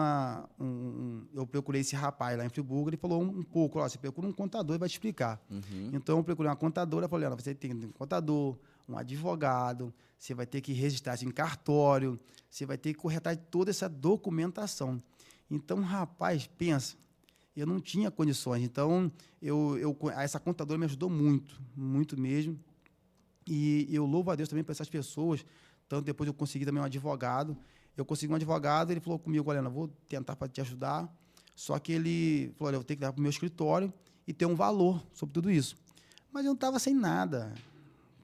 eu procurei esse rapaz lá em Friburgo, ele falou um pouco, ó, você procura um contador e vai te explicar. Então, eu procurei uma contadora, falei, olha, você tem um contador, um advogado, você vai ter que registrar isso em cartório, você vai ter que corretar toda essa documentação. Então, rapaz, pensa, eu não tinha condições. Então, essa contadora me ajudou muito, muito mesmo. E eu louvo a Deus também por essas pessoas. Tanto depois eu consegui também um advogado. Eu consegui um advogado, ele falou comigo, olha, eu vou tentar para te ajudar. Só que ele falou, olha, eu vou ter que dar para o meu escritório e ter um valor sobre tudo isso. Mas eu não estava sem nada.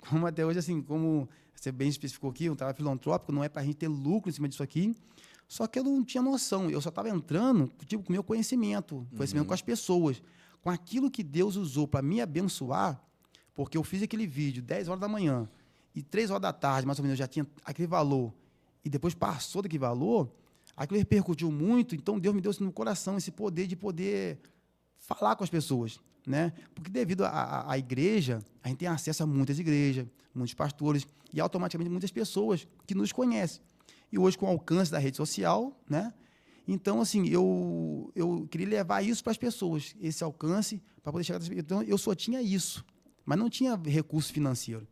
Como até hoje, assim, como você bem especificou aqui, um trabalho filantrópico, não é para a gente ter lucro em cima disso aqui. Só que eu não tinha noção. Eu só estava entrando tipo, com o meu conhecimento com as pessoas. Com aquilo que Deus usou para me abençoar. Porque eu fiz aquele vídeo 10 horas da manhã e 3 horas da tarde, mais ou menos, eu já tinha aquele valor, e depois passou daquele valor, aquilo repercutiu muito, então Deus me deu no coração esse poder de poder falar com as pessoas, né? Porque devido à igreja, a gente tem acesso a muitas igrejas, muitos pastores, e automaticamente muitas pessoas que nos conhecem. E hoje, com o alcance da rede social, né? Então, assim, eu queria levar isso para as pessoas, esse alcance, para poder chegar às pessoas. Então, eu só tinha isso. Mas não tinha recurso financeiro.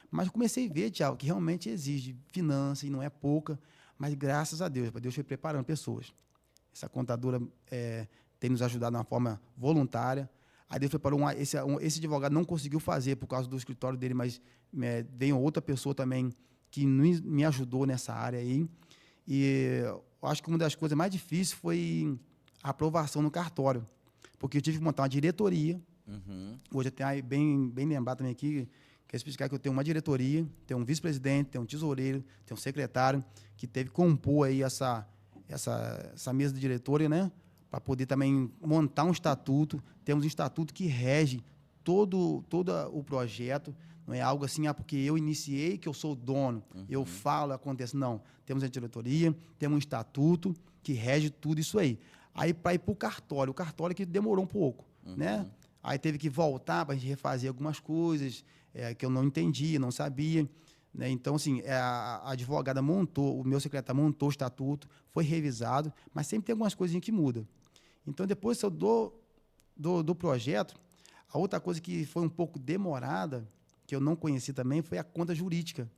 Mas comecei a ver, Thiago, que realmente exige finança, e não é pouca, mas graças a Deus foi preparando pessoas. Essa contadora tem nos ajudado de uma forma voluntária. Aí Deus preparou esse advogado não conseguiu fazer por causa do escritório dele, mas veio outra pessoa também que me ajudou nessa área aí. E eu acho que uma das coisas mais difíceis foi a aprovação no cartório, porque eu tive que montar uma diretoria. Hoje eu tenho bem lembrado também aqui, quer explicar que eu tenho uma diretoria, tenho um vice-presidente, tenho um tesoureiro, tenho um secretário, que teve que compor aí essa mesa de diretoria, né? Para poder também montar um estatuto. Temos um estatuto que rege todo o projeto. Não é algo assim, porque eu iniciei, que eu sou o dono, eu falo, acontece. Não. Temos a diretoria, temos um estatuto que rege tudo isso aí. Aí, para ir para o cartório que demorou um pouco, né? Aí teve que voltar para a gente refazer algumas coisas que eu não entendia, não sabia. Né? Então, assim, a advogada o meu secretário montou o estatuto, foi revisado, mas sempre tem algumas coisinhas que mudam. Então, depois do projeto, A outra coisa que foi um pouco demorada, que eu não conheci também, foi a conta jurídica.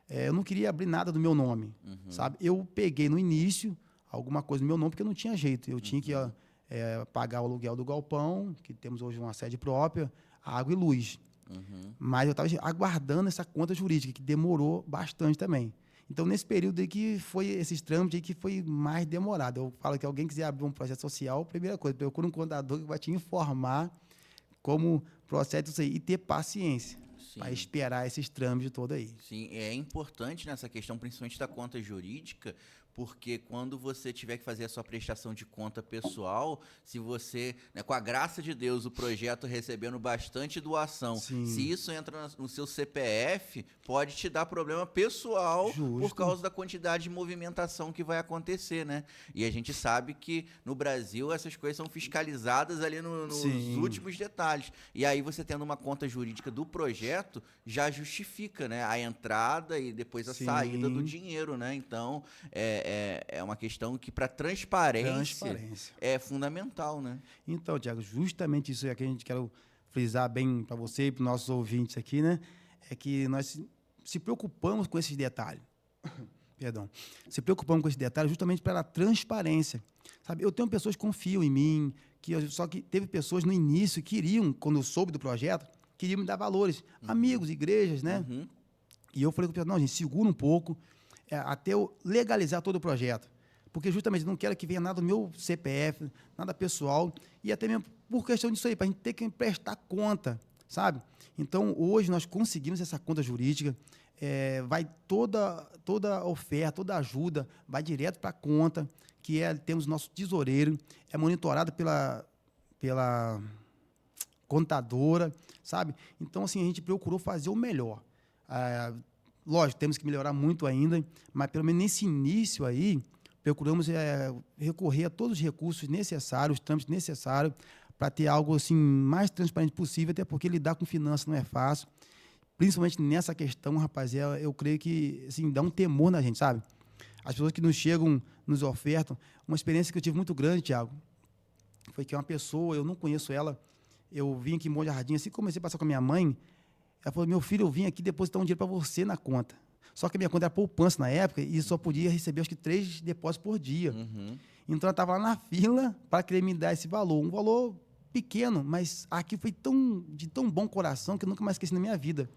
Eu não queria abrir nada do meu nome, sabe? Eu peguei no início alguma coisa do meu nome, porque eu não tinha jeito. Eu tinha que pagar o aluguel do galpão, que temos hoje uma sede própria, água e luz. Mas eu estava aguardando essa conta jurídica, que demorou bastante também. Então, nesse período aí que foi esses trâmites aí que foi mais demorado. Eu falo que alguém quiser abrir um projeto social, primeira coisa, procura um contador que vai te informar como procede isso aí e ter paciência para esperar esses trâmites todos aí. Sim, é importante nessa questão, principalmente da conta jurídica, porque quando você tiver que fazer a sua prestação de conta pessoal, se você, né, com a graça de Deus, o projeto recebendo bastante doação, se isso entra no seu CPF, pode te dar problema pessoal por causa da quantidade de movimentação que vai acontecer, né? E a gente sabe que no Brasil essas coisas são fiscalizadas ali nos últimos detalhes. E aí você tendo uma conta jurídica do projeto, já justifica, né, a entrada e depois a saída do dinheiro, né? Então, é uma questão que, para transparência, é fundamental, né? Então, Tiago, justamente isso é que a gente quer frisar bem para você e para os nossos ouvintes aqui, né? É que nós se preocupamos com esses detalhes. Perdão. Se preocupamos com esses detalhes justamente pela transparência. Sabe? Eu tenho pessoas que confiam em mim, só que teve pessoas no início que queriam, quando eu soube do projeto, queriam me dar valores. Amigos, igrejas, né? E eu falei com o pessoal, não, gente, segura um pouco, até eu legalizar todo o projeto. Porque justamente não quero que venha nada do meu CPF, nada pessoal, e até mesmo por questão disso aí, para a gente ter que prestar conta, sabe? Então, hoje nós conseguimos essa conta jurídica, vai toda oferta, toda ajuda, vai direto para a conta, que temos nosso tesoureiro, é monitorado pela contadora, sabe? Então, assim, a gente procurou fazer o melhor. Lógico, temos que melhorar muito ainda, mas pelo menos nesse início aí, procuramos recorrer a todos os recursos necessários, os trâmites necessários, para ter algo assim mais transparente possível, até porque lidar com finanças não é fácil. Principalmente nessa questão, rapaz, eu creio que assim, dá um temor na gente, sabe? As pessoas que nos chegam, nos ofertam. Uma experiência que eu tive muito grande, Tiago, foi que uma pessoa, eu não conheço ela, eu vim aqui em Bom Jardim, assim que comecei a passar com a minha mãe, ela falou, meu filho, eu vim aqui depositar um dinheiro para você na conta. Só que a minha conta era poupança na época e só podia receber, acho que 3 depósitos por dia. Então, ela estava lá na fila para querer me dar esse valor. Um valor pequeno, mas aqui foi de tão bom coração que eu nunca mais esqueci na minha vida.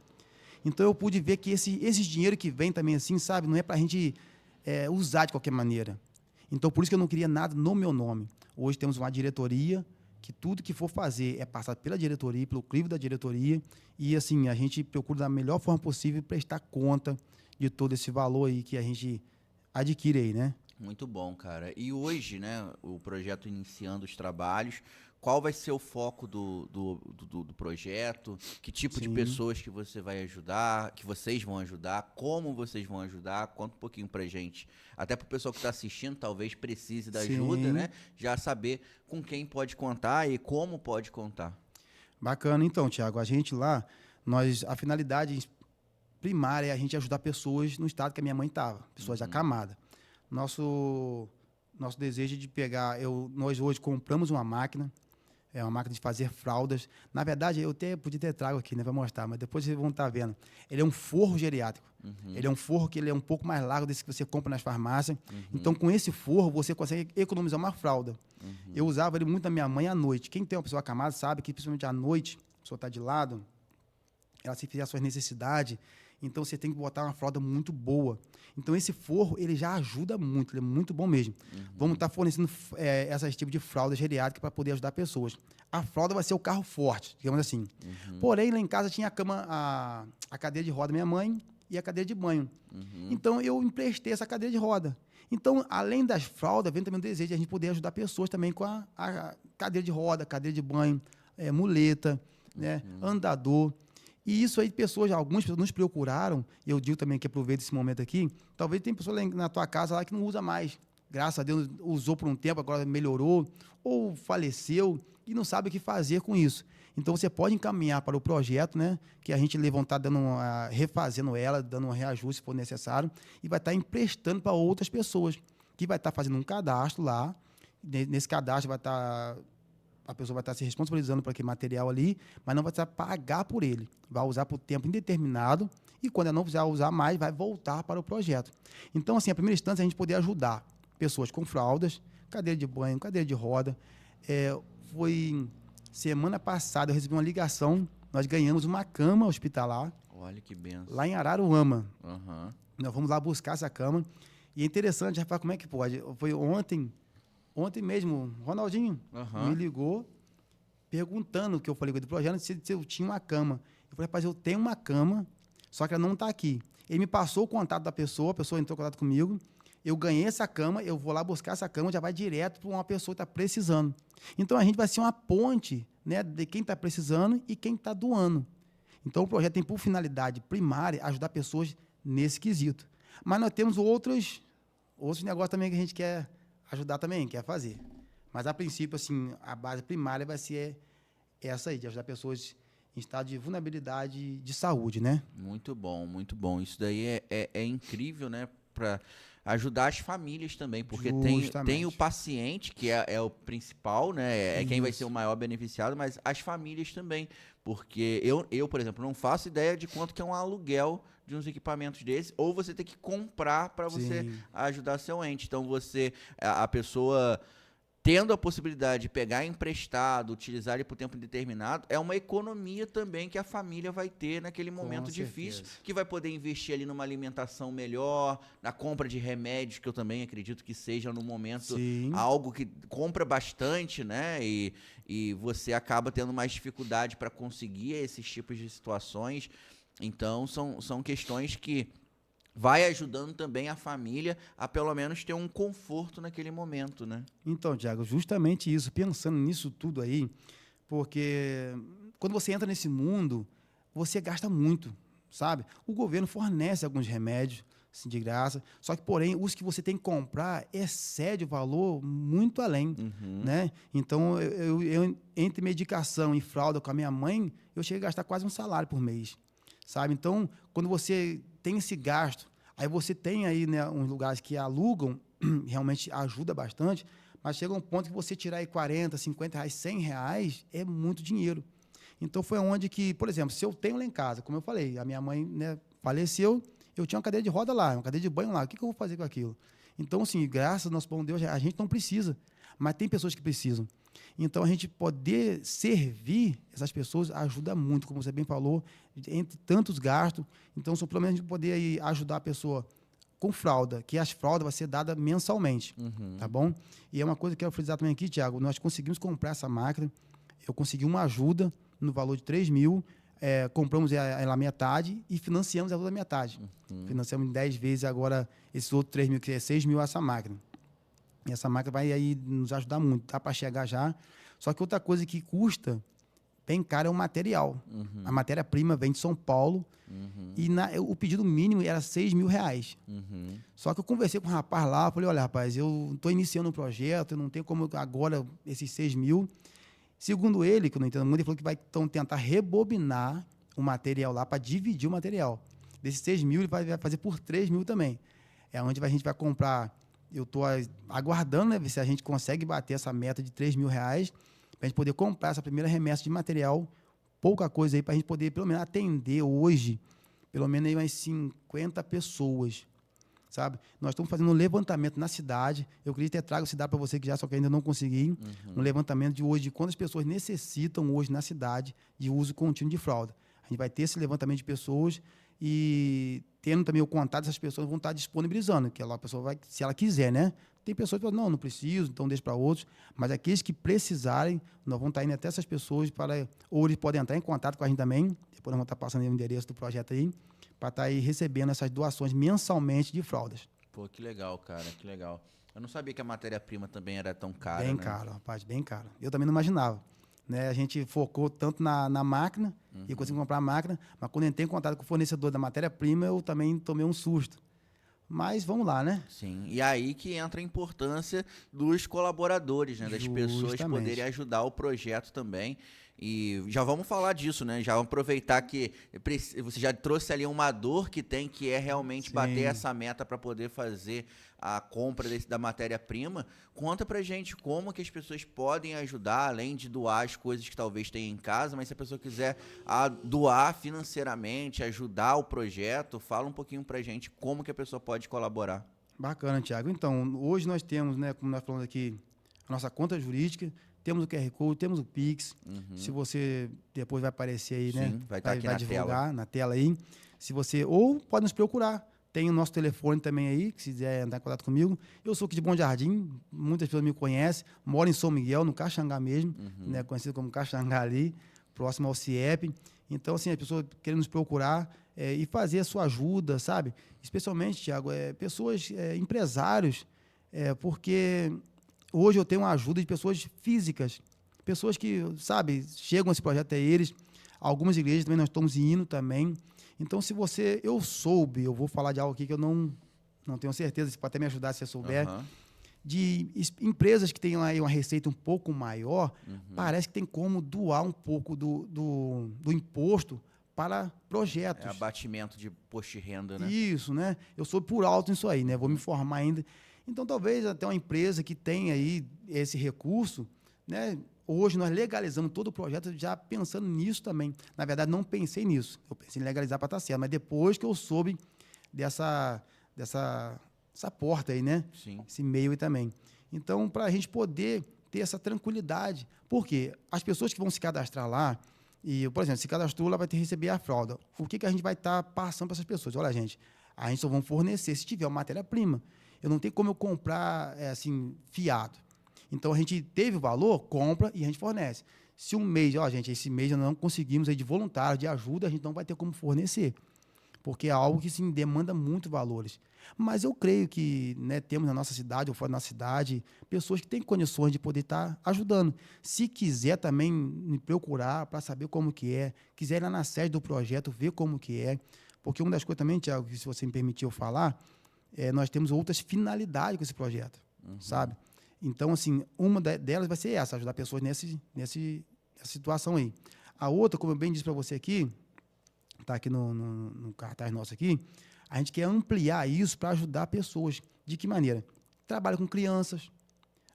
Então, eu pude ver que esse dinheiro que vem também assim, sabe, não é para a gente usar de qualquer maneira. Então, por isso que eu não queria nada no meu nome. Hoje temos uma diretoria que tudo que for fazer é passado pela diretoria, pelo crivo da diretoria, e assim, a gente procura da melhor forma possível prestar conta de todo esse valor aí que a gente adquire aí, né? Muito bom, cara. E hoje, né, o projeto iniciando os trabalhos, qual vai ser o foco do projeto? Que tipo de pessoas que você vai ajudar, que vocês vão ajudar, como vocês vão ajudar? Conta um pouquinho pra gente. Até pro pessoal que está assistindo, talvez precise da ajuda, né? Já saber com quem pode contar e como pode contar. Bacana. Então, Tiago, a gente lá, a finalidade primária é a gente ajudar pessoas no estado que a minha mãe estava, pessoas acamadas. Nosso desejo de pegar... Nós hoje compramos uma máquina de fazer fraldas. Na verdade, eu até podia ter trago aqui, né, para mostrar, mas depois vocês vão estar vendo. Ele é um forro geriátrico. Ele é um forro que ele é um pouco mais largo desse que você compra nas farmácias. Então, com esse forro, você consegue economizar uma fralda. Eu usava ele muito na minha mãe à noite. Quem tem uma pessoa acamada sabe que, principalmente à noite, a pessoa está de lado, ela se fizer as suas necessidades, então você tem que botar uma fralda muito boa. Então esse forro, ele já ajuda muito, ele é muito bom mesmo. Vamos estar fornecendo esse tipo de fralda geriátrica para poder ajudar pessoas. A fralda vai ser o carro forte, digamos assim. Porém, lá em casa tinha a cadeira de roda da minha mãe e a cadeira de banho. Então eu emprestei essa cadeira de roda. Então, além das fraldas, vem também o desejo de a gente poder ajudar pessoas também com a cadeira de roda, cadeira de banho, muleta, né, andador. E isso aí, algumas pessoas nos procuraram, e eu digo também que aproveito esse momento aqui, talvez tem pessoa lá na tua casa lá que não usa mais. Graças a Deus, usou por um tempo, agora melhorou, ou faleceu, e não sabe o que fazer com isso. Então, você pode encaminhar para o projeto, né, que a gente levantar, refazendo ela, dando um reajuste, se for necessário, e vai estar emprestando para outras pessoas, que vai estar fazendo um cadastro lá. Nesse cadastro vai estar a pessoa vai estar se responsabilizando por aquele material ali, mas não vai precisar pagar por ele. Vai usar por tempo indeterminado e quando ela não precisar usar mais, vai voltar para o projeto. Então, assim, a primeira instância é a gente poder ajudar pessoas com fraldas, cadeira de banho, cadeira de roda. Foi semana passada, eu recebi uma ligação, nós ganhamos uma cama hospitalar. Olha que benção. Lá em Araruama. Uhum. Nós vamos lá buscar essa cama. E é interessante, rapaz, como é que pode? Foi ontem mesmo, Ronaldinho me ligou perguntando o que eu falei com ele do projeto, se eu tinha uma cama. Eu falei, rapaz, eu tenho uma cama, só que ela não está aqui. Ele me passou o contato da pessoa, a pessoa entrou em contato comigo, eu ganhei essa cama, eu vou lá buscar essa cama, já vai direto para uma pessoa que está precisando. Então, a gente vai ser uma ponte, né, de quem está precisando e quem está doando. Então, o projeto tem por finalidade primária ajudar pessoas nesse quesito. Mas nós temos outros negócios também que a gente quer ajudar também, quer fazer. Mas, a princípio, assim, a base primária vai ser essa aí, de ajudar pessoas em estado de vulnerabilidade de saúde, né? Muito bom, muito bom. Isso daí é incrível, né? Para ajudar as famílias também, porque tem o paciente, que é o principal, né? É quem vai ser o maior beneficiado, mas as famílias também. Porque eu, por exemplo, não faço ideia de quanto que é um aluguel de uns equipamentos desses, ou você tem que comprar para você ajudar seu ente. Então, a pessoa tendo a possibilidade de pegar emprestado, utilizar ele por tempo indeterminado, é uma economia também que a família vai ter naquele momento difícil, que vai poder investir ali numa alimentação melhor, na compra de remédios, que eu também acredito que seja no momento algo que compra bastante, né? E você acaba tendo mais dificuldade para conseguir esses tipos de situações. Então, são questões que vai ajudando também a família a pelo menos ter um conforto naquele momento, né? Então, Thiago, justamente isso, pensando nisso tudo aí, porque quando você entra nesse mundo, você gasta muito, sabe? O governo fornece alguns remédios, assim, de graça, só que, porém, os que você tem que comprar excede o valor muito além, né? Então, eu entre medicação e fralda com a minha mãe, eu cheguei a gastar quase um salário por mês, sabe? Então, quando você tem esse gasto, aí você tem aí, né, uns lugares que alugam, realmente ajuda bastante, mas chega um ponto que você tirar aí 40, 50 reais, 100 reais, é muito dinheiro. Então, foi onde que, por exemplo, se eu tenho lá em casa, como eu falei, a minha mãe, né, faleceu, eu tinha uma cadeira de roda lá, uma cadeira de banho lá, o que eu vou fazer com aquilo? Então, assim, graças ao nosso bom Deus, a gente não precisa, mas tem pessoas que precisam. Então, a gente poder servir essas pessoas ajuda muito, como você bem falou, entre tantos gastos. Então, só pelo menos a gente poder aí ajudar a pessoa com fralda, que as fraldas vai ser dada mensalmente, tá bom? E é uma coisa que eu quero frisar também aqui, Thiago, nós conseguimos comprar essa máquina, eu consegui uma ajuda no valor de 3 mil, compramos ela metade e financiamos a outra metade. Financiamos em 10 vezes agora esses outros 3 mil, que é 6 mil essa máquina. E essa máquina vai aí nos ajudar muito, tá para chegar já. Só que outra coisa que custa bem caro é o material. A matéria-prima vem de São Paulo e o pedido mínimo era 6 mil reais. Só que eu conversei com um rapaz lá, falei, olha, rapaz, eu estou iniciando um projeto, eu não tenho como agora esses 6 mil. Segundo ele, que eu não entendo muito, ele falou que vai então, tentar rebobinar o material lá para dividir o material. Desses 6 mil, ele vai fazer por 3 mil também. É onde a gente vai comprar. Eu estou aguardando, né, se a gente consegue bater essa meta de 3 mil reais, para a gente poder comprar essa primeira remessa de material, pouca coisa aí, para a gente poder, pelo menos, atender hoje, pelo menos aí umas 50 pessoas, sabe? Nós estamos fazendo um levantamento na cidade, eu queria ter trago esse dado para você, que já só que ainda não consegui, um levantamento de hoje, de quantas pessoas necessitam hoje na cidade de uso contínuo de fralda. A gente vai ter esse levantamento de pessoas e tendo também o contato dessas pessoas vão estar disponibilizando, que a pessoa vai, se ela quiser, né? Tem pessoas que falam, não preciso, então deixa para outros, mas aqueles que precisarem, nós vamos estar indo até essas pessoas ou eles podem entrar em contato com a gente também, depois nós vamos estar passando aí o endereço do projeto aí, para estar aí recebendo essas doações mensalmente de fraldas. Pô, que legal, cara, que legal. Eu não sabia que a matéria-prima também era tão cara, bem né? caro, rapaz, bem caro. Eu também não imaginava. Né? A gente focou tanto na máquina, e consegui comprar a máquina, mas quando entrei em contato com o fornecedor da matéria-prima, eu também tomei um susto. Mas vamos lá, né? Sim, e aí que entra a importância dos colaboradores, né? Das pessoas Justamente. poderem ajudar o projeto também. E já vamos falar disso, né? Já vamos aproveitar que você já trouxe ali uma dor que tem, que é realmente Sim. bater essa meta para poder fazer a compra da matéria-prima. Conta pra gente como que as pessoas podem ajudar, além de doar as coisas que talvez tenha em casa, mas se a pessoa quiser doar financeiramente, ajudar o projeto, fala um pouquinho pra gente como que a pessoa pode colaborar. Bacana, Thiago. Então, hoje nós temos, né, como nós falamos aqui, a nossa conta jurídica, temos o QR Code, temos o Pix. Se você depois vai aparecer aí, né? Sim, vai estar aqui na divulgar tela. na tela aí. Se você ou pode nos procurar. Tem o nosso telefone também aí, que se quiser entrar em contato comigo. Eu sou aqui de Bom Jardim, muitas pessoas me conhecem. Moro em São Miguel, no Caxangá mesmo, né, conhecido como Caxangá ali, próximo ao CIEP. Então, assim, as pessoas querem nos procurar e fazer a sua ajuda, sabe? Especialmente, Thiago, pessoas, empresários, porque hoje eu tenho a ajuda de pessoas físicas, pessoas que, sabe, chegam esse projeto até eles. Algumas igrejas também nós estamos indo também. Então, se você, eu vou falar de algo aqui que eu não tenho certeza, você pode até me ajudar se você souber, de empresas que têm aí uma receita um pouco maior, parece que tem como doar um pouco do imposto para projetos. Abatimento de imposto de renda, né? Isso, né? Eu sou por alto nisso aí, né? Vou me formar ainda. Então, talvez até uma empresa que tenha aí esse recurso, né? Hoje nós legalizamos todo o projeto já pensando nisso também. Na verdade, não pensei nisso. Eu pensei em legalizar para estar certo. Mas depois que eu soube dessa porta aí, né? Sim. Esse meio aí também. Então, para a gente poder ter essa tranquilidade. Por quê? As pessoas que vão se cadastrar lá, e, por exemplo, se cadastrou, ela vai ter que receber a fralda. O que a gente vai estar passando para essas pessoas? Olha, gente, a gente só vai fornecer se tiver uma matéria-prima. Eu não tenho como eu comprar, assim, fiado. Então, a gente teve o valor, compra e a gente fornece. Se um mês, gente, esse mês nós não conseguimos aí de voluntário, de ajuda, a gente não vai ter como fornecer. Porque é algo que, sim, demanda muito valores. Mas eu creio que, né, temos na nossa cidade ou fora da nossa cidade pessoas que têm condições de poder estar ajudando. Se quiser também me procurar para saber como que é, quiser ir lá na sede do projeto, ver como que é. Porque uma das coisas também, Thiago, que se você me permitir falar, nós temos outras finalidades com esse projeto, sabe? Então, assim, uma delas vai ser essa, ajudar pessoas nessa situação aí. A outra, como eu bem disse para você aqui, está aqui no cartaz nosso aqui, a gente quer ampliar isso para ajudar pessoas. De que maneira? Trabalha com crianças.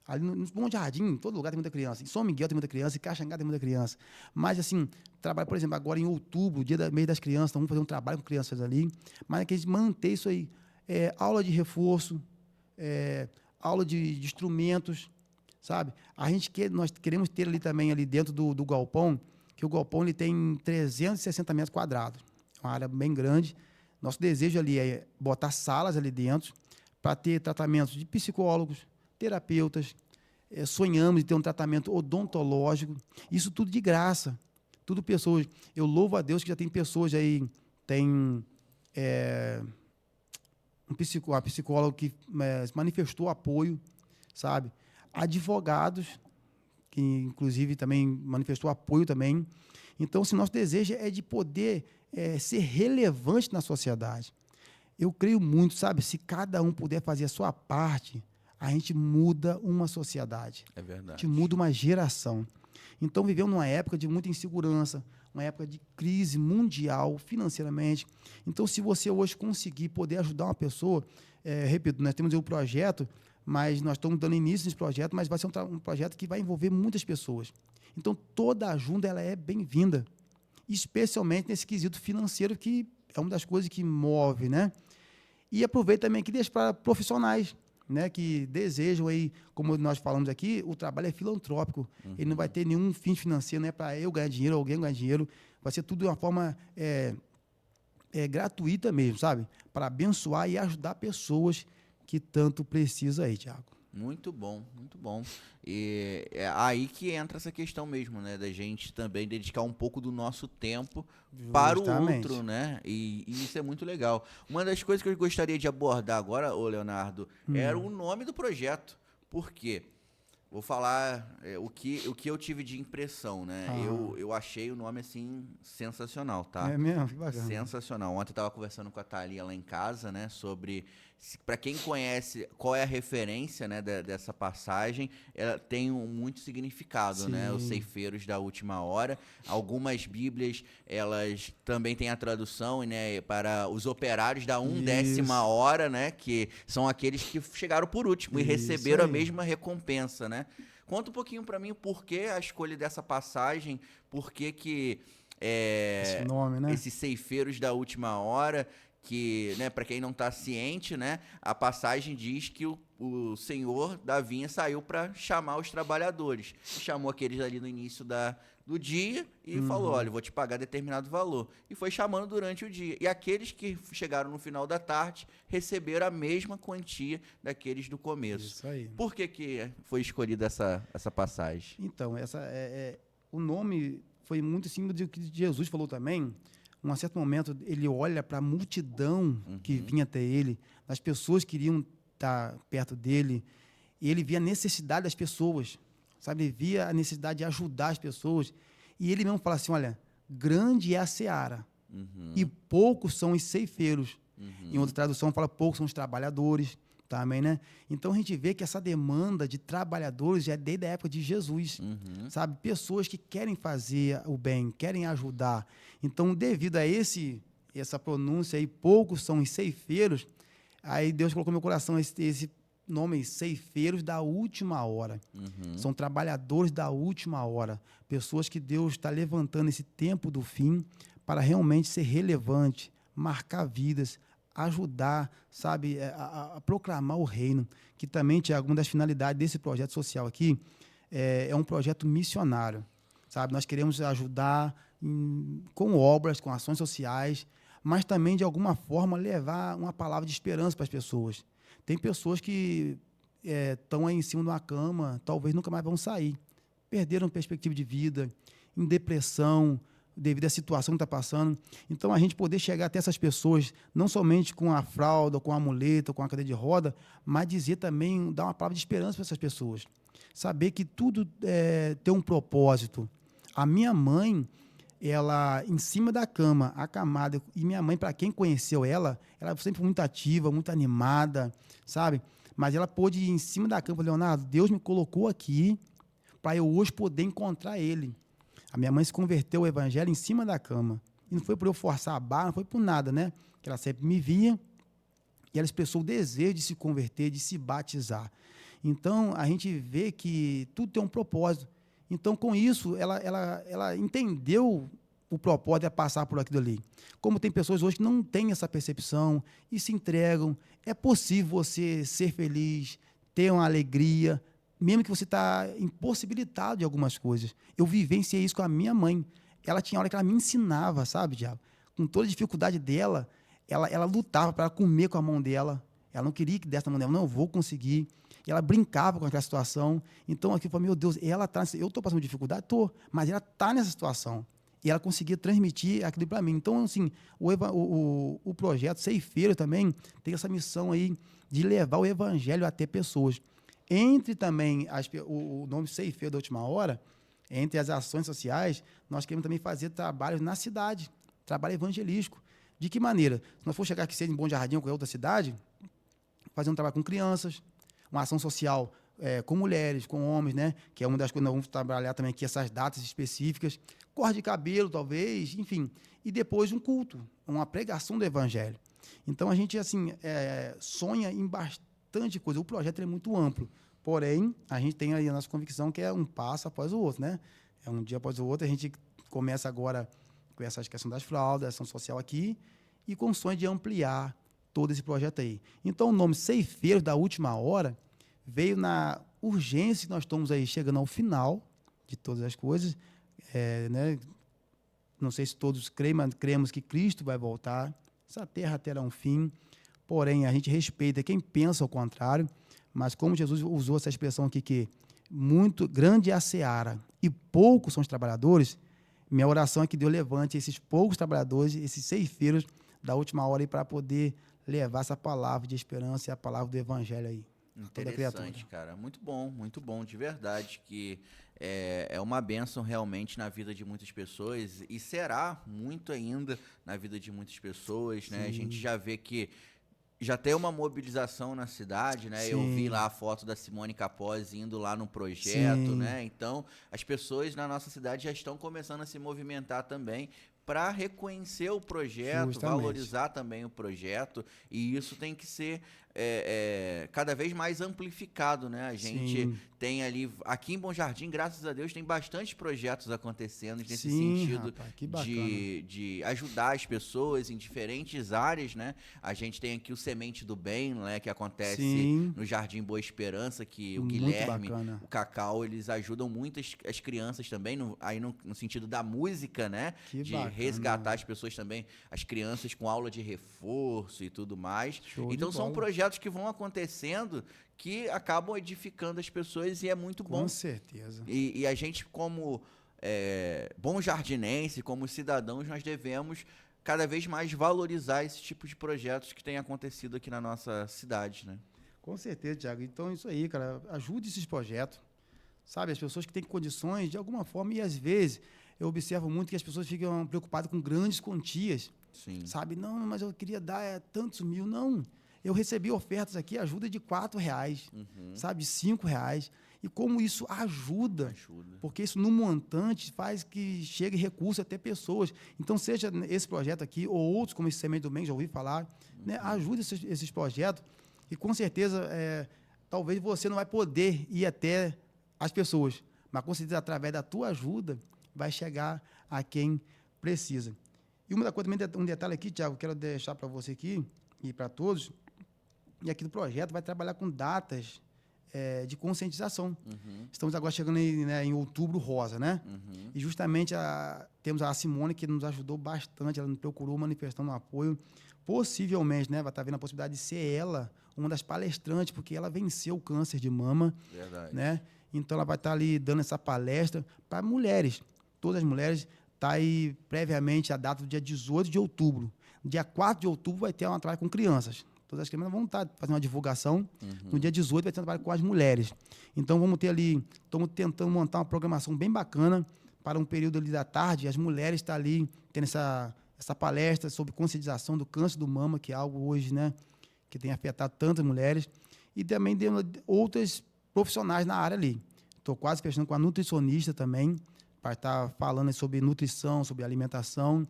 Ali no Bom Jardim, em todo lugar tem muita criança. Em São Miguel tem muita criança, em Caxangá tem muita criança. Mas, assim, trabalha, mês agora em outubro, mês das crianças, então vamos fazer um trabalho com crianças ali. Mas é que a gente manter isso aí. Aula de reforço, aula de instrumentos, sabe? Nós queremos ter ali também, ali dentro do galpão, que o galpão ele tem 360 metros quadrados, uma área bem grande. Nosso desejo ali é botar salas ali dentro para ter tratamentos de psicólogos, terapeutas, sonhamos em ter um tratamento odontológico, isso tudo de graça, tudo pessoas. Eu louvo a Deus que já tem pessoas aí, tem uma psicóloga que manifestou apoio, sabe? Advogados, que inclusive também manifestou apoio também. Então, se nosso desejo é de poder ser relevante na sociedade. Eu creio muito, sabe? Se cada um puder fazer a sua parte, a gente muda uma sociedade. É verdade. A gente muda uma geração. Então, vivemos numa época de muita insegurança, uma época de crise mundial, financeiramente. Então, se você hoje conseguir poder ajudar uma pessoa, repito, nós temos um projeto, mas nós estamos dando início nesse projeto, mas vai ser um projeto que vai envolver muitas pessoas. Então, toda ajuda ela é bem-vinda, especialmente nesse quesito financeiro, que é uma das coisas que move, né? E aproveito também aqui deixo para profissionais, né, que desejam aí, como nós falamos aqui, o trabalho é filantrópico. Ele não vai ter nenhum fim financeiro, não é para eu ganhar dinheiro, alguém ganhar dinheiro. Vai ser tudo de uma forma gratuita mesmo, sabe? Para abençoar e ajudar pessoas que tanto precisam aí, Thiago. Muito bom, muito bom. E é aí que entra essa questão mesmo, né? Da gente também dedicar um pouco do nosso tempo para o outro, né? E isso é muito legal. Uma das coisas que eu gostaria de abordar agora, ô Leonardo, era o nome do projeto. Por quê? Vou falar o que eu tive de impressão, né? Eu achei o nome, assim, sensacional, tá? É mesmo? Que bacana. Sensacional. Ontem eu tava conversando com a Thalia lá em casa, né? Sobre... Para quem conhece qual é a referência, né, dessa passagem, ela tem muito significado, Sim. né? Os ceifeiros da última hora. Algumas bíblias, elas também têm a tradução, né, para os operários da 1/10 hora, né? Que são aqueles que chegaram por último e receberam a mesma recompensa, né? Conta um pouquinho para mim o porquê a escolha dessa passagem, por que Esse nome, né? esses ceifeiros da última hora, que, né, para quem não está ciente, né, a passagem diz que o senhor da vinha saiu para chamar os trabalhadores. Chamou aqueles ali no início do dia e falou, olha, vou te pagar determinado valor. E foi chamando durante o dia. E aqueles que chegaram no final da tarde receberam a mesma quantia daqueles do começo. Isso aí. Por que foi escolhida essa passagem? Então, o nome foi muito em cima do que Jesus falou também. Em um certo momento, ele olha para a multidão que vinha até ele, as pessoas que queriam estar perto dele, e ele via a necessidade das pessoas, sabe? Ele via a necessidade de ajudar as pessoas. E ele mesmo fala assim, olha, grande é a seara, e poucos são os ceifeiros. Em outra tradução, fala poucos são os trabalhadores. Também, né? Então, a gente vê que essa demanda de trabalhadores já é desde a época de Jesus, sabe? Pessoas que querem fazer o bem, querem ajudar. Então, devido a essa pronúncia aí, poucos são os ceifeiros, aí Deus colocou no meu coração esse nome, ceifeiros da última hora. São trabalhadores da última hora. Pessoas que Deus está levantando esse tempo do fim para realmente ser relevante, marcar vidas, ajudar, sabe, a proclamar o reino, que também, Tiago, uma das finalidades desse projeto social aqui é um projeto missionário, sabe? Nós queremos ajudar com obras, com ações sociais, mas também, de alguma forma, levar uma palavra de esperança para as pessoas. Tem pessoas que estão aí em cima de uma cama, talvez nunca mais vão sair, perderam perspectiva de vida, em depressão, devido à situação que está passando. Então, a gente poder chegar até essas pessoas, não somente com a fralda, com a muleta, com a cadeira de roda, mas dizer também, dar uma palavra de esperança para essas pessoas. Saber que tudo tem um propósito. A minha mãe, ela, em cima da cama, acamada, e minha mãe, para quem conheceu ela sempre muito ativa, muito animada, sabe? Mas ela pôde ir em cima da cama, Leonardo, Deus me colocou aqui para eu hoje poder encontrar Ele. A minha mãe se converteu ao evangelho em cima da cama. E não foi por eu forçar a barra, não foi por nada, né? Que ela sempre me via e ela expressou o desejo de se converter, de se batizar. Então, a gente vê que tudo tem um propósito. Então, com isso, ela entendeu o propósito de passar por aquilo ali. Como tem pessoas hoje que não têm essa percepção e se entregam, é possível você ser feliz, ter uma alegria, mesmo que você está impossibilitado de algumas coisas. Eu vivenciei isso com a minha mãe. Ela tinha hora que ela me ensinava, sabe, Diabo? Com toda a dificuldade dela, ela lutava para comer com a mão dela. Ela não queria que desse na mão dela. Não, eu vou conseguir. E ela brincava com aquela situação. Então, aqui eu falei, meu Deus, ela tá eu estou passando dificuldade? Estou. Mas ela está nessa situação. E ela conseguia transmitir aquilo para mim. Então, assim, o projeto Ceifeiro também tem essa missão aí de levar o evangelho até pessoas. Entre também o nome Ceifeiro da última hora, entre as ações sociais, nós queremos também fazer trabalhos na cidade, trabalho evangelístico. De que maneira? Se nós for chegar aqui seja em Bom Jardim ou qualquer outra cidade, fazer um trabalho com crianças, uma ação social com mulheres, com homens, né? Que é uma das coisas que nós vamos trabalhar também aqui, essas datas específicas, corte de cabelo, talvez, enfim. E depois um culto, uma pregação do evangelho. Então, a gente, assim, sonha em bastante coisa. O projeto é muito amplo. Porém, a gente tem aí a nossa convicção que é um passo após o outro, né? É um dia após o outro. A gente começa agora com essa questão das fraldas, ação social aqui, e com o sonho de ampliar todo esse projeto aí. Então, o nome Ceifeiro da Última Hora veio na urgência que nós estamos aí chegando ao final de todas as coisas, né? Não sei se todos creem, mas cremos que Cristo vai voltar, essa terra terá um fim, porém, a gente respeita quem pensa ao contrário, mas como Jesus usou essa expressão aqui, que muito grande é a seara e poucos são os trabalhadores, minha oração é que Deus levante esses poucos trabalhadores, esses ceifeiros da última hora, para poder levar essa palavra de esperança e a palavra do evangelho aí. toda criatura. Interessante, cara. Muito bom, de verdade, que é uma bênção realmente na vida de muitas pessoas e será muito ainda na vida de muitas pessoas, né? A gente já vê que já tem uma mobilização na cidade, né? Sim. Eu vi lá a foto da Simone Capozzi indo lá no projeto, Sim. né? Então, as pessoas na nossa cidade já estão começando a se movimentar também para reconhecer o projeto, Justamente. valorizar também o projeto, e isso tem que ser cada vez mais amplificado, né? A gente Sim. tem ali, aqui em Bom Jardim, graças a Deus, tem bastante projetos acontecendo nesse Sim, sentido rapaz, que bacana. de ajudar as pessoas em diferentes áreas, né? A gente tem aqui o Semente do Bem, né? Que acontece Sim. no Jardim Boa Esperança, que o Muito Guilherme, bacana. o Cacau, eles ajudam muito as crianças também, no sentido da música, né? Que de bacana. resgatar as pessoas também, as crianças com aula de reforço e tudo mais. Show de Então são bola. projetos que vão acontecendo que acabam edificando as pessoas e é muito bom. Com certeza. E a gente, como bom jardinense, como cidadãos, nós devemos cada vez mais valorizar esse tipo de projetos que tem acontecido aqui na nossa cidade, né? Com certeza, Thiago. Então, isso aí, cara, ajude esses projetos, sabe? As pessoas que têm condições, de alguma forma, e às vezes eu observo muito que as pessoas ficam preocupadas com grandes quantias, Sim. sabe? Não, mas eu queria dar tantos mil. Não, eu recebi ofertas aqui, ajuda de R$4, sabe? De R$5. E como isso ajuda, porque isso no montante faz que chegue recurso até pessoas. Então, seja esse projeto aqui ou outros, como esse Semente do Bem, já ouvi falar, né? Ajude esses projetos e, com certeza, talvez você não vai poder ir até as pessoas, mas, com certeza, através da tua ajuda, vai chegar a quem precisa. E uma coisa, um detalhe aqui, Thiago, quero deixar para você aqui e para todos, e aqui do projeto vai trabalhar com datas de conscientização. Estamos agora chegando em Outubro Rosa, né? E justamente temos a Simone, que nos ajudou bastante, ela nos procurou manifestando apoio. Possivelmente, né, vai estar vendo a possibilidade de ser ela uma das palestrantes, porque ela venceu o câncer de mama. Verdade. Né? Então, ela vai estar ali dando essa palestra para mulheres. Todas as mulheres. Está aí previamente a data do dia 18 de outubro. Dia 4 de outubro vai ter uma trabalho com crianças. Todas as crianças vão estar fazendo uma divulgação. No dia 18 vai ter um trabalho com as mulheres. Então, vamos ter ali, estamos tentando montar uma programação bem bacana para um período ali da tarde. As mulheres estão ali tendo essa palestra sobre conscientização do câncer do mama, que é algo hoje, né, que tem afetado tantas mulheres. E também de outras profissionais na área ali. Estou quase fechando com a nutricionista também, para estar falando sobre nutrição, sobre alimentação.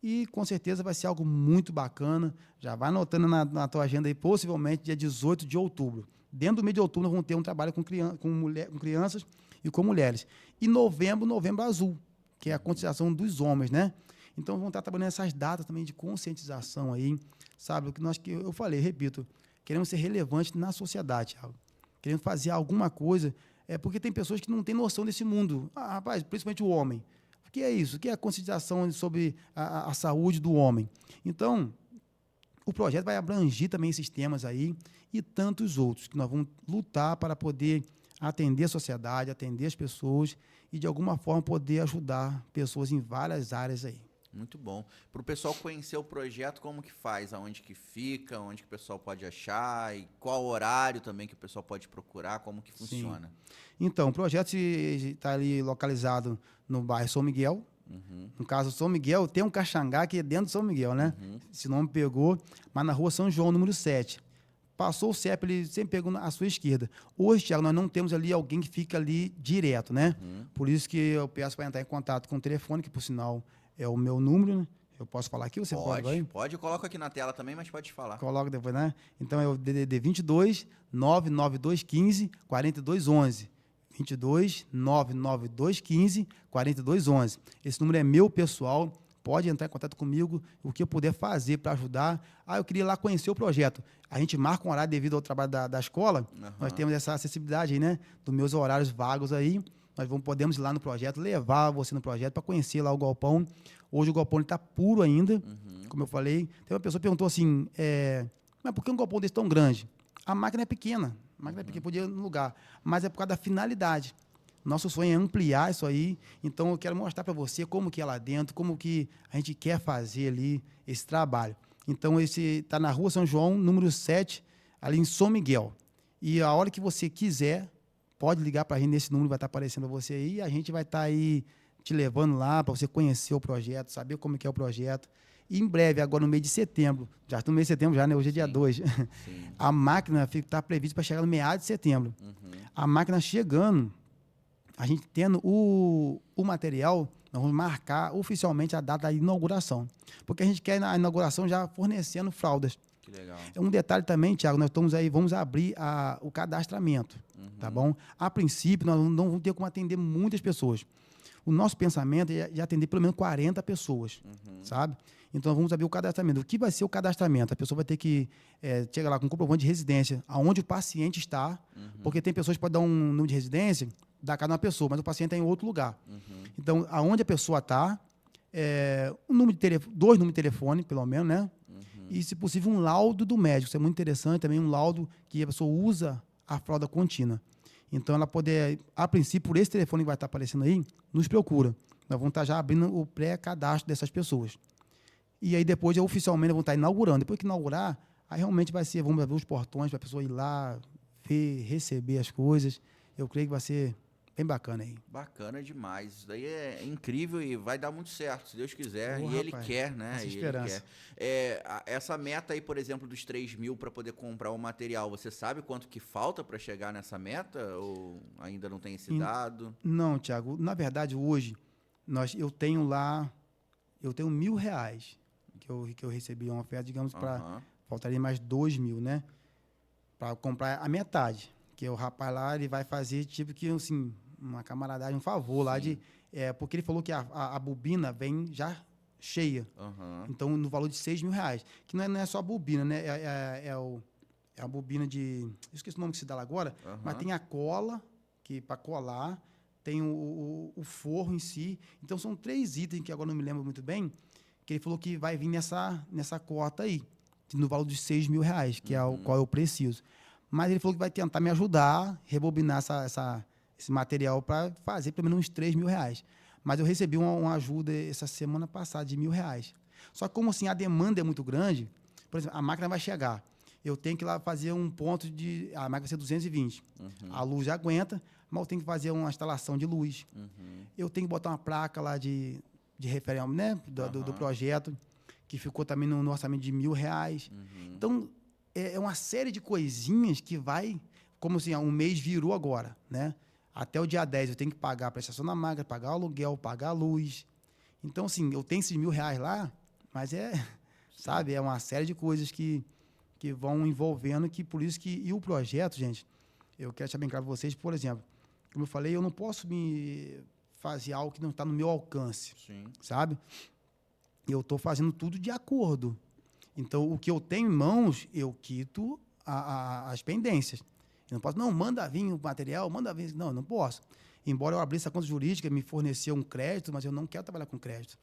E, com certeza, vai ser algo muito bacana. Já vai anotando na tua agenda aí, possivelmente, dia 18 de outubro. Dentro do mês de outubro, nós vamos ter um trabalho com crianças e com mulheres. E novembro azul, que é a conscientização dos homens, né? Então, vamos estar trabalhando essas datas também de conscientização aí, sabe? O que eu falei, repito, queremos ser relevantes na sociedade, Thiago. Queremos fazer alguma coisa, porque tem pessoas que não têm noção desse mundo. Rapaz, principalmente o homem. O que é isso? O que é a conscientização sobre a saúde do homem? Então, o projeto vai abranger também esses temas aí e tantos outros, que nós vamos lutar para poder atender a sociedade, atender as pessoas e, de alguma forma, poder ajudar pessoas em várias áreas aí. Muito bom. Para o pessoal conhecer o projeto, como que faz? Aonde que fica? Onde que o pessoal pode achar? E qual horário também que o pessoal pode procurar? Como que funciona? Sim. Então, o projeto está ali localizado no bairro São Miguel. No caso, São Miguel, tem um Caxangá que é dentro de São Miguel, né? Esse nome pegou, mas na rua São João, número 7. Passou o CEP, ele sempre pegou à sua esquerda. Hoje, Thiago, nós não temos ali alguém que fica ali direto, né? Por isso que eu peço para entrar em contato com o telefone, que, por sinal, é o meu número, né? Eu posso falar aqui? Você pode, eu coloco aqui na tela também, mas pode falar. Coloca depois, né? Então, é o DDD 22 99215 4211. 22 99215 4211. Esse número é meu pessoal. Pode entrar em contato comigo, o que eu puder fazer para ajudar. Eu queria ir lá conhecer o projeto. A gente marca um horário devido ao trabalho da escola. Nós temos essa acessibilidade aí, né? Dos meus horários vagos aí. Nós podemos ir lá no projeto, levar você no projeto para conhecer lá o galpão. Hoje o galpão está puro ainda, como eu falei. Tem uma pessoa que perguntou assim, mas por que um galpão desse tão grande? A máquina é pequena, podia ir no lugar, mas é por causa da finalidade. Nosso sonho é ampliar isso aí, então eu quero mostrar para você como que é lá dentro, como que a gente quer fazer ali esse trabalho. Então, esse está na rua São João, número 7, ali em São Miguel. E a hora que você quiser, pode ligar para a gente nesse número, vai estar aparecendo para você aí. A gente vai estar aí te levando lá para você conhecer o projeto, saber como que é o projeto. E em breve, agora no mês de setembro, já estou no mês de setembro já, né? Hoje é dia 2. A máquina está prevista para chegar no meados de setembro. A máquina chegando, a gente tendo o material, nós vamos marcar oficialmente a data da inauguração. Porque a gente quer a inauguração já fornecendo fraldas. Que legal. Um detalhe também, Thiago, nós estamos aí, vamos abrir o cadastramento, tá bom? A princípio, nós não vamos ter como atender muitas pessoas. O nosso pensamento é de atender pelo menos 40 pessoas, sabe? Então, vamos abrir o cadastramento. O que vai ser o cadastramento? A pessoa vai ter que chegar lá com um comprovante de residência, aonde o paciente está, porque tem pessoas que podem dar um número de residência da casa de uma pessoa, mas o paciente está em outro lugar. Então, aonde a pessoa está, dois números de telefone, pelo menos, né? E, se possível, um laudo do médico. Isso é muito interessante também, um laudo que a pessoa usa a fralda contínua. Então, ela poder, a princípio, por esse telefone que vai estar aparecendo aí, nos procura. Nós vamos estar já abrindo o pré-cadastro dessas pessoas. E aí, depois, oficialmente, vamos estar inaugurando. Depois que inaugurar, aí realmente vai ser, vamos abrir os portões para a pessoa ir lá, ver, receber as coisas. Eu creio que vai ser bem bacana aí. Bacana demais. Isso daí é incrível e vai dar muito certo, se Deus quiser. Ô, e ele rapaz, quer, né? essa E ele esperança. quer. Essa meta aí, por exemplo, dos 3 mil para poder comprar o material, você sabe quanto que falta para chegar nessa meta? Ou ainda não tem esse dado? Não, Thiago. Na verdade, hoje, eu tenho R$1.000 que eu recebi uma oferta, digamos, para faltaria mais 2.000, né? Para comprar a metade. Que o rapaz lá, ele vai fazer, tipo, que, assim, uma camaradagem, um favor lá porque ele falou que a bobina vem já cheia. Então, no valor de R$6.000. Que não é só a bobina, né? É a bobina de... Eu esqueci o nome que se dá lá agora, mas tem a cola, que para colar, tem o forro em si. Então, são 3 itens, que agora não me lembro muito bem, que ele falou que vai vir nessa cota aí, no valor de R$6.000, que é o qual eu preciso. Mas ele falou que vai tentar me ajudar a rebobinar esse material para fazer pelo menos uns R$3.000. Mas eu recebi uma ajuda essa semana passada de R$1.000. Só que, como assim, a demanda é muito grande, por exemplo, a máquina vai chegar, eu tenho que ir lá fazer um ponto de... A máquina vai ser 220. A luz já aguenta, mas eu tenho que fazer uma instalação de luz. Eu tenho que botar uma placa lá de referência, né, do projeto, que ficou também no orçamento de R$1.000. Então, é uma série de coisinhas que vai... Como assim, um mês virou agora, né? Até o dia 10 eu tenho que pagar a prestação da máquina, pagar o aluguel, pagar a luz. Então, assim, eu tenho esses R$1.000 lá, mas sabe, é uma série de coisas que vão envolvendo, que por isso que... E o projeto, gente, eu quero deixar bem claro para vocês, por exemplo, como eu falei, eu não posso me fazer algo que não está no meu alcance, sabe? Eu estou fazendo tudo de acordo. Então, o que eu tenho em mãos, eu quito as pendências. Eu não posso, manda vir o material, manda vir... Não posso. Embora eu abrisse a conta jurídica, me forneceu um crédito, mas eu não quero trabalhar com crédito.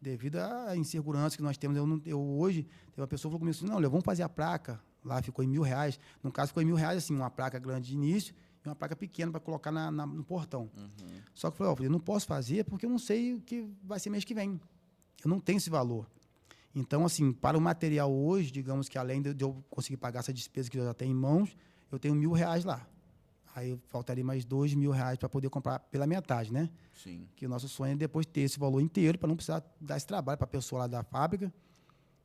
Devido à insegurança que nós temos. Eu hoje, tem uma pessoa que falou comigo assim, vamos fazer a placa. Lá ficou em R$1.000. No caso, ficou em R$1.000, assim, uma placa grande de início e uma placa pequena para colocar no portão. Só que eu falei, eu não posso fazer porque eu não sei o que vai ser mês que vem. Eu não tenho esse valor. Então, assim, para o material hoje, digamos que além de eu conseguir pagar essa despesa que eu já tenho em mãos, eu tenho R$1.000 lá. Aí faltaria mais R$2.000 para poder comprar pela metade, né? Que o nosso sonho é depois ter esse valor inteiro para não precisar dar esse trabalho para a pessoa lá da fábrica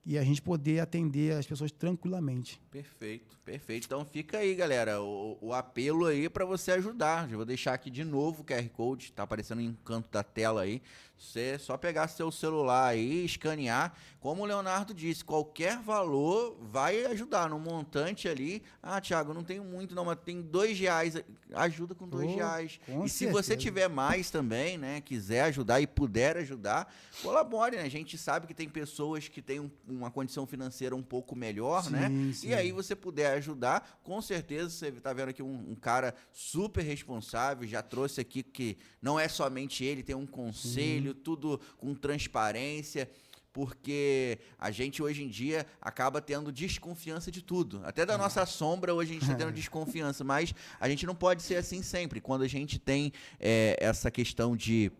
e a gente poder atender as pessoas tranquilamente. Perfeito. Então fica aí, galera, o apelo aí para você ajudar. Já vou deixar aqui de novo o QR Code, tá aparecendo em canto da tela aí. Você só pegar seu celular aí, escanear. Como o Leonardo disse, qualquer valor vai ajudar no montante ali. Ah, Thiago, não tenho muito não, mas tem R$2. Ajuda com R$2. E se você tiver mais também, né, quiser ajudar e puder ajudar, colabore, né? A gente sabe que tem pessoas que têm uma condição financeira um pouco melhor, né? E aí você puder ajudar, com certeza você está vendo aqui um cara super responsável, já trouxe aqui que não é somente ele, tem um conselho, tudo com transparência, porque a gente hoje em dia acaba tendo desconfiança de tudo. Até da nossa sombra hoje a gente está tendo desconfiança, mas a gente não pode ser assim sempre. Quando a gente tem essa questão de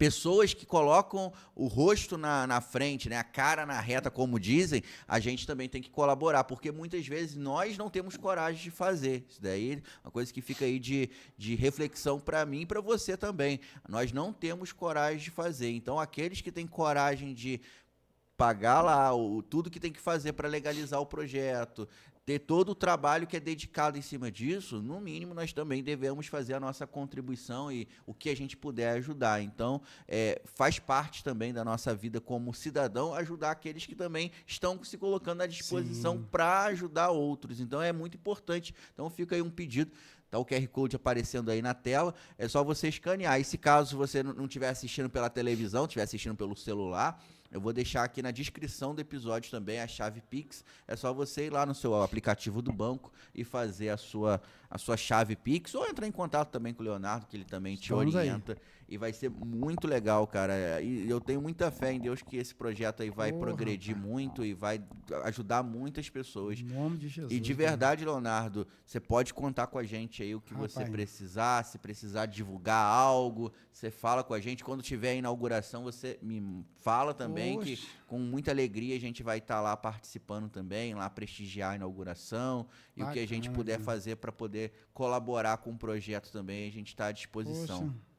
pessoas que colocam o rosto na frente, né, a cara na reta, como dizem, a gente também tem que colaborar, porque muitas vezes nós não temos coragem de fazer. Isso daí é uma coisa que fica aí de reflexão para mim e para você também. Nós não temos coragem de fazer. Então, aqueles que têm coragem de pagar lá tudo que tem que fazer para legalizar o projeto, ter todo o trabalho que é dedicado em cima disso, no mínimo nós também devemos fazer a nossa contribuição e o que a gente puder ajudar. Então, faz parte também da nossa vida como cidadão ajudar aqueles que também estão se colocando à disposição para ajudar outros. Então, é muito importante. Então, fica aí um pedido. Tá o QR Code aparecendo aí na tela, é só você escanear. E se caso você não estiver assistindo pela televisão, estiver assistindo pelo celular, eu vou deixar aqui na descrição do episódio também a chave Pix. É só você ir lá no seu aplicativo do banco e fazer a sua chave Pix, ou entrar em contato também com o Leonardo, que ele também te orienta. E vai ser muito legal, cara. E eu tenho muita fé em Deus que esse projeto aí vai progredir muito e vai ajudar muitas pessoas. Em nome de Jesus. E de verdade, Leonardo, você pode contar com a gente aí o que você precisar. Se precisar divulgar algo, você fala com a gente. Quando tiver a inauguração, você me fala também, que com muita alegria a gente vai estar lá participando também, lá prestigiar a inauguração. E o que a gente puder fazer para poder colaborar com o projeto também, a gente está à disposição. Poxa.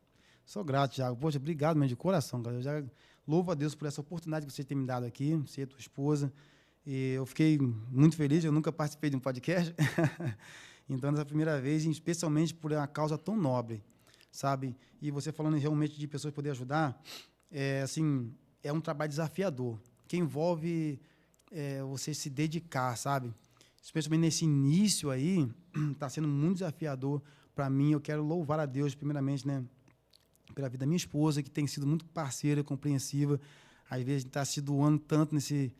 Sou grato, Thiago. Poxa, obrigado mesmo, de coração, cara. Eu já louvo a Deus por essa oportunidade que você tem me dado aqui, você e a tua esposa. E eu fiquei muito feliz, eu nunca participei de um podcast. Então, essa primeira vez, especialmente por uma causa tão nobre, sabe? E você falando realmente de pessoas poder ajudar, é um trabalho desafiador, que envolve você se dedicar, sabe? Especialmente nesse início aí, está sendo muito desafiador para mim. Eu quero louvar a Deus, primeiramente, né? Pela vida da minha esposa, que tem sido muito parceira, compreensiva. Às vezes a gente está se doando tanto nesse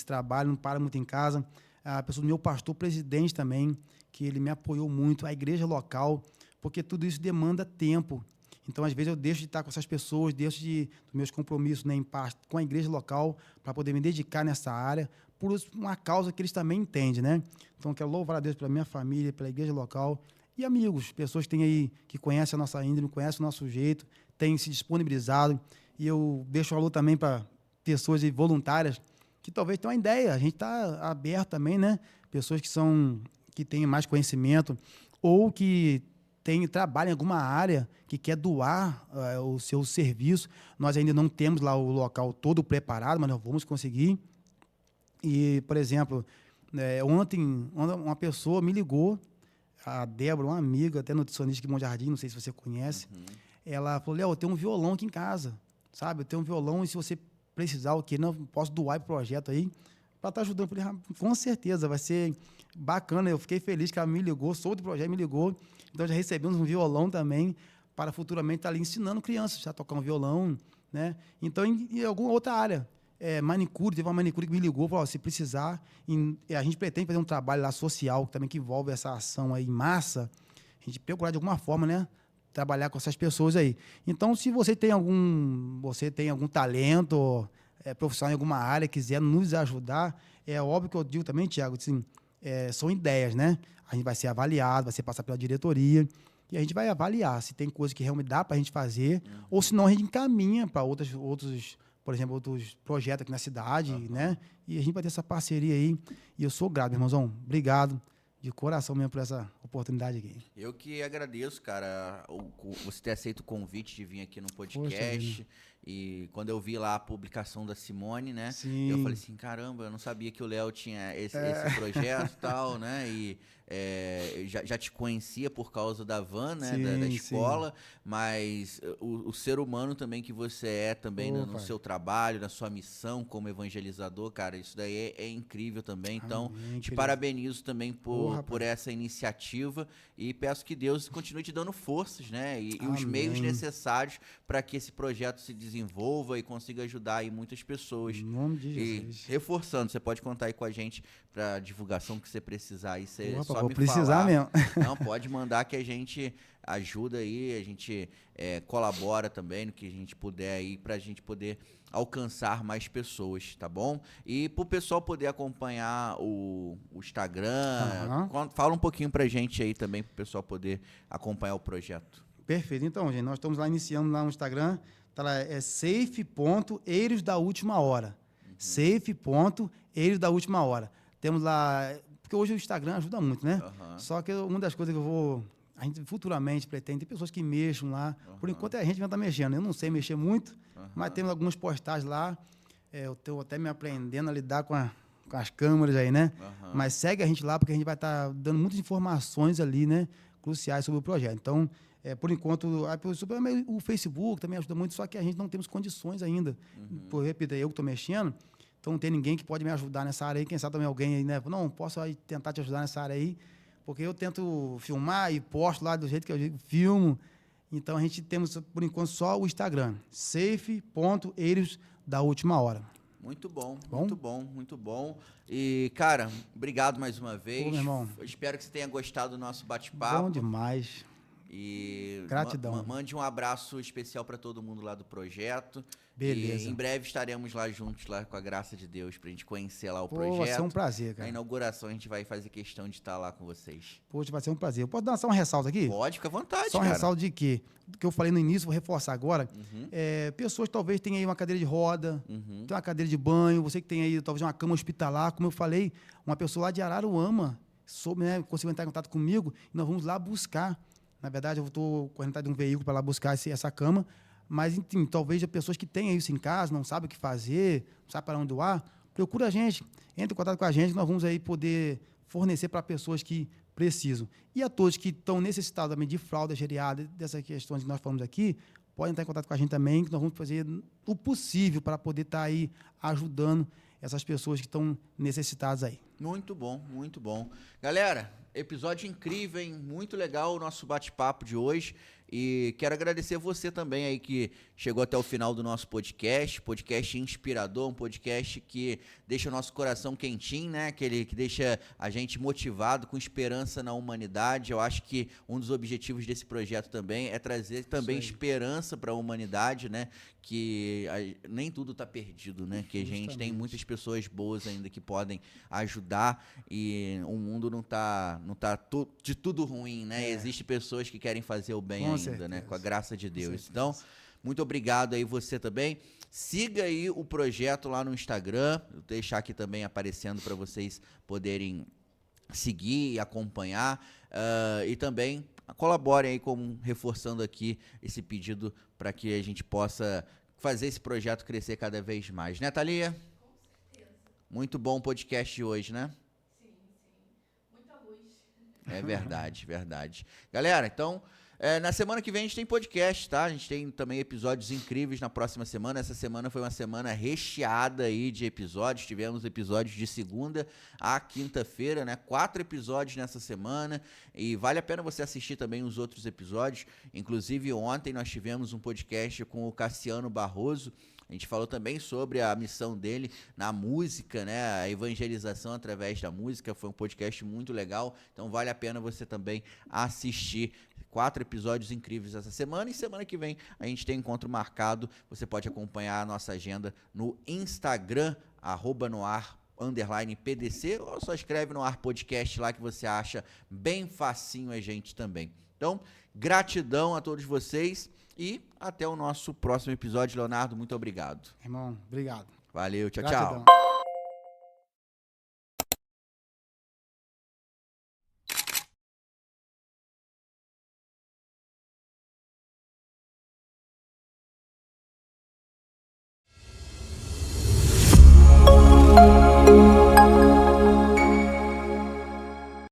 trabalho, não para muito em casa. A pessoa do meu pastor presidente também, que ele me apoiou muito, a igreja local, porque tudo isso demanda tempo. Então, às vezes, eu deixo de estar com essas pessoas, dos meus compromissos, né, em parte, com a igreja local, para poder me dedicar nessa área, por uma causa que eles também entendem, né? Então, eu quero louvar a Deus pela minha família, pela igreja local. E amigos, pessoas que têm aí, que conhecem a nossa índole, conhecem o nosso jeito, têm se disponibilizado. E eu deixo valor também para pessoas voluntárias que talvez tenham uma ideia. A gente está aberto também, né? Pessoas que têm mais conhecimento ou que trabalham em alguma área que quer doar o seu serviço. Nós ainda não temos lá o local todo preparado, mas nós vamos conseguir. E, por exemplo, ontem uma pessoa me ligou, a Débora, uma amiga, até nutricionista aqui em Bom Jardim, não sei se você conhece, ela falou, Léo, eu tenho um violão aqui em casa, sabe? Eu tenho um violão e se você precisar, não posso doar para o projeto aí, para estar ajudando. Eu falei, com certeza, vai ser bacana. Eu fiquei feliz que ela me ligou, soube do projeto, me ligou. Então, já recebemos um violão também, para futuramente estar ali ensinando crianças a tocar um violão, né? Então, em alguma outra área. Manicure, teve uma manicure que me ligou, falou, se precisar, a gente pretende fazer um trabalho lá social, também que envolve essa ação aí em massa, a gente procurar de alguma forma, né, trabalhar com essas pessoas aí. Então, se você tem algum talento profissional em alguma área, quiser nos ajudar, é óbvio que eu digo também, Thiago, assim, são ideias, né? A gente vai ser avaliado, vai ser passar pela diretoria, e a gente vai avaliar se tem coisa que realmente dá para a gente fazer, ou se não, a gente encaminha para outros, por exemplo, outros projetos aqui na cidade, né? E a gente vai ter essa parceria aí. E eu sou grato, meu irmãozão. Obrigado de coração mesmo por essa oportunidade aqui. Eu que agradeço, cara, você ter aceito o convite de vir aqui no podcast. E quando eu vi lá a publicação da Simone, né? Sim. Eu falei assim, caramba, eu não sabia que o Léo tinha esse projeto e tal, né? E já te conhecia por causa da van, né? Sim, da escola, sim. Mas o ser humano também que você é também no seu trabalho, na sua missão como evangelizador, cara, isso daí é incrível também. Então, te parabenizo também por essa iniciativa e peço que Deus continue te dando forças, né? E os meios necessários para que esse projeto se desenvolva e consiga ajudar aí muitas pessoas. Em nome de Jesus. E reforçando, você pode contar aí com a gente para divulgação que você precisar aí, você só vou me precisar falar. mesmo. Não, pode mandar que a gente ajuda aí, a gente colabora também no que a gente puder aí pra gente poder alcançar mais pessoas, tá bom? E pro pessoal poder acompanhar o Instagram, fala um pouquinho pra gente aí também, pro pessoal poder acompanhar o projeto. Perfeito. Então, gente, nós estamos lá iniciando lá no Instagram, Tá lá, é safe.eiros da última hora. Safe.eiros da última hora. Temos lá, porque hoje o Instagram ajuda muito, né? Só que uma das coisas que a gente futuramente pretende, tem pessoas que mexam lá. Por enquanto a gente vai estar mexendo. Eu não sei mexer muito, mas temos algumas postagens lá. Eu estou até me aprendendo a lidar com as câmeras aí, né? Mas segue a gente lá, porque a gente vai estar dando muitas informações ali, né? Cruciais sobre o projeto. Então, por enquanto, o Facebook também ajuda muito, só que a gente não temos condições ainda. Por repito, eu que estou mexendo, então não tem ninguém que pode me ajudar nessa área aí. Quem sabe também alguém aí, né? Não, posso aí tentar te ajudar nessa área aí, porque eu tento filmar e posto lá do jeito que eu filmo. Então, a gente temos, por enquanto, só o Instagram. safe.eiros da última hora. Muito bom, muito bom, muito bom. E, cara, obrigado mais uma vez. Meu irmão. Espero que você tenha gostado do nosso bate-papo. Bom demais. E gratidão. Mande um abraço especial para todo mundo lá do projeto. Beleza. E em breve estaremos lá juntos, lá com a graça de Deus, pra gente conhecer lá o projeto. Vai ser um prazer, cara. Na inauguração a gente vai fazer questão de estar lá com vocês. Poxa, vai ser um prazer. Eu posso dar só um ressalto aqui? Pode, fica à vontade, só um ressalto de quê? Do que eu falei no início, vou reforçar agora. Pessoas que talvez tenham aí uma cadeira de roda, tem uma cadeira de banho, você que tem aí talvez uma cama hospitalar, como eu falei, uma pessoa lá de Araruama conseguiu entrar em contato comigo e nós vamos lá buscar. Na verdade, eu estou correndo atrás de um veículo para lá buscar essa cama, mas, enfim, talvez as pessoas que tenham isso em casa, não sabem o que fazer, não sabem para onde doar, procura a gente, entre em contato com a gente, nós vamos aí poder fornecer para pessoas que precisam. E a todos que estão necessitados também de fralda geriada, dessas questões que nós falamos aqui, podem entrar em contato com a gente também, que nós vamos fazer o possível para poder estar aí ajudando essas pessoas que estão necessitadas aí. Muito bom, muito bom. Galera, episódio incrível, hein? Muito legal o nosso bate-papo de hoje. E quero agradecer você também aí que chegou até o final do nosso podcast inspirador, um podcast que deixa o nosso coração quentinho, né? Aquele que deixa a gente motivado, com esperança na humanidade. Eu acho que um dos objetivos desse projeto também é trazer também esperança para a humanidade, né? Que nem tudo está perdido, né? Que a gente tem muitas pessoas boas ainda que podem ajudar e o mundo não tá de tudo ruim, né? Existem pessoas que querem fazer o bem ainda, né? Com a graça de Deus. Então, muito obrigado aí você também. Siga aí o projeto lá no Instagram. Vou deixar aqui também aparecendo para vocês poderem seguir e acompanhar. E também colaborem aí reforçando aqui esse pedido para que a gente possa fazer esse projeto crescer cada vez mais. Né, Thalia? Com certeza. Muito bom o podcast de hoje, né? Sim. Muita luz. É verdade, verdade. Galera, então, na semana que vem a gente tem podcast, tá? A gente tem também episódios incríveis na próxima semana. Essa semana foi uma semana recheada aí de episódios. Tivemos episódios de segunda a quinta-feira, né? 4 episódios nessa semana. E vale a pena você assistir também os outros episódios. Inclusive, ontem nós tivemos um podcast com o Cassiano Barroso. A gente falou também sobre a missão dele na música, né? A evangelização através da música. Foi um podcast muito legal. Então, vale a pena você também assistir. 4 episódios incríveis essa semana. E semana que vem a gente tem encontro marcado. Você pode acompanhar a nossa agenda no Instagram, @noar_PDC, ou só escreve no Ar Podcast lá que você acha bem facinho a gente também. Então, gratidão a todos vocês e até o nosso próximo episódio. Leonardo, muito obrigado. Irmão, obrigado. Valeu, tchau, Gratidão. tchau.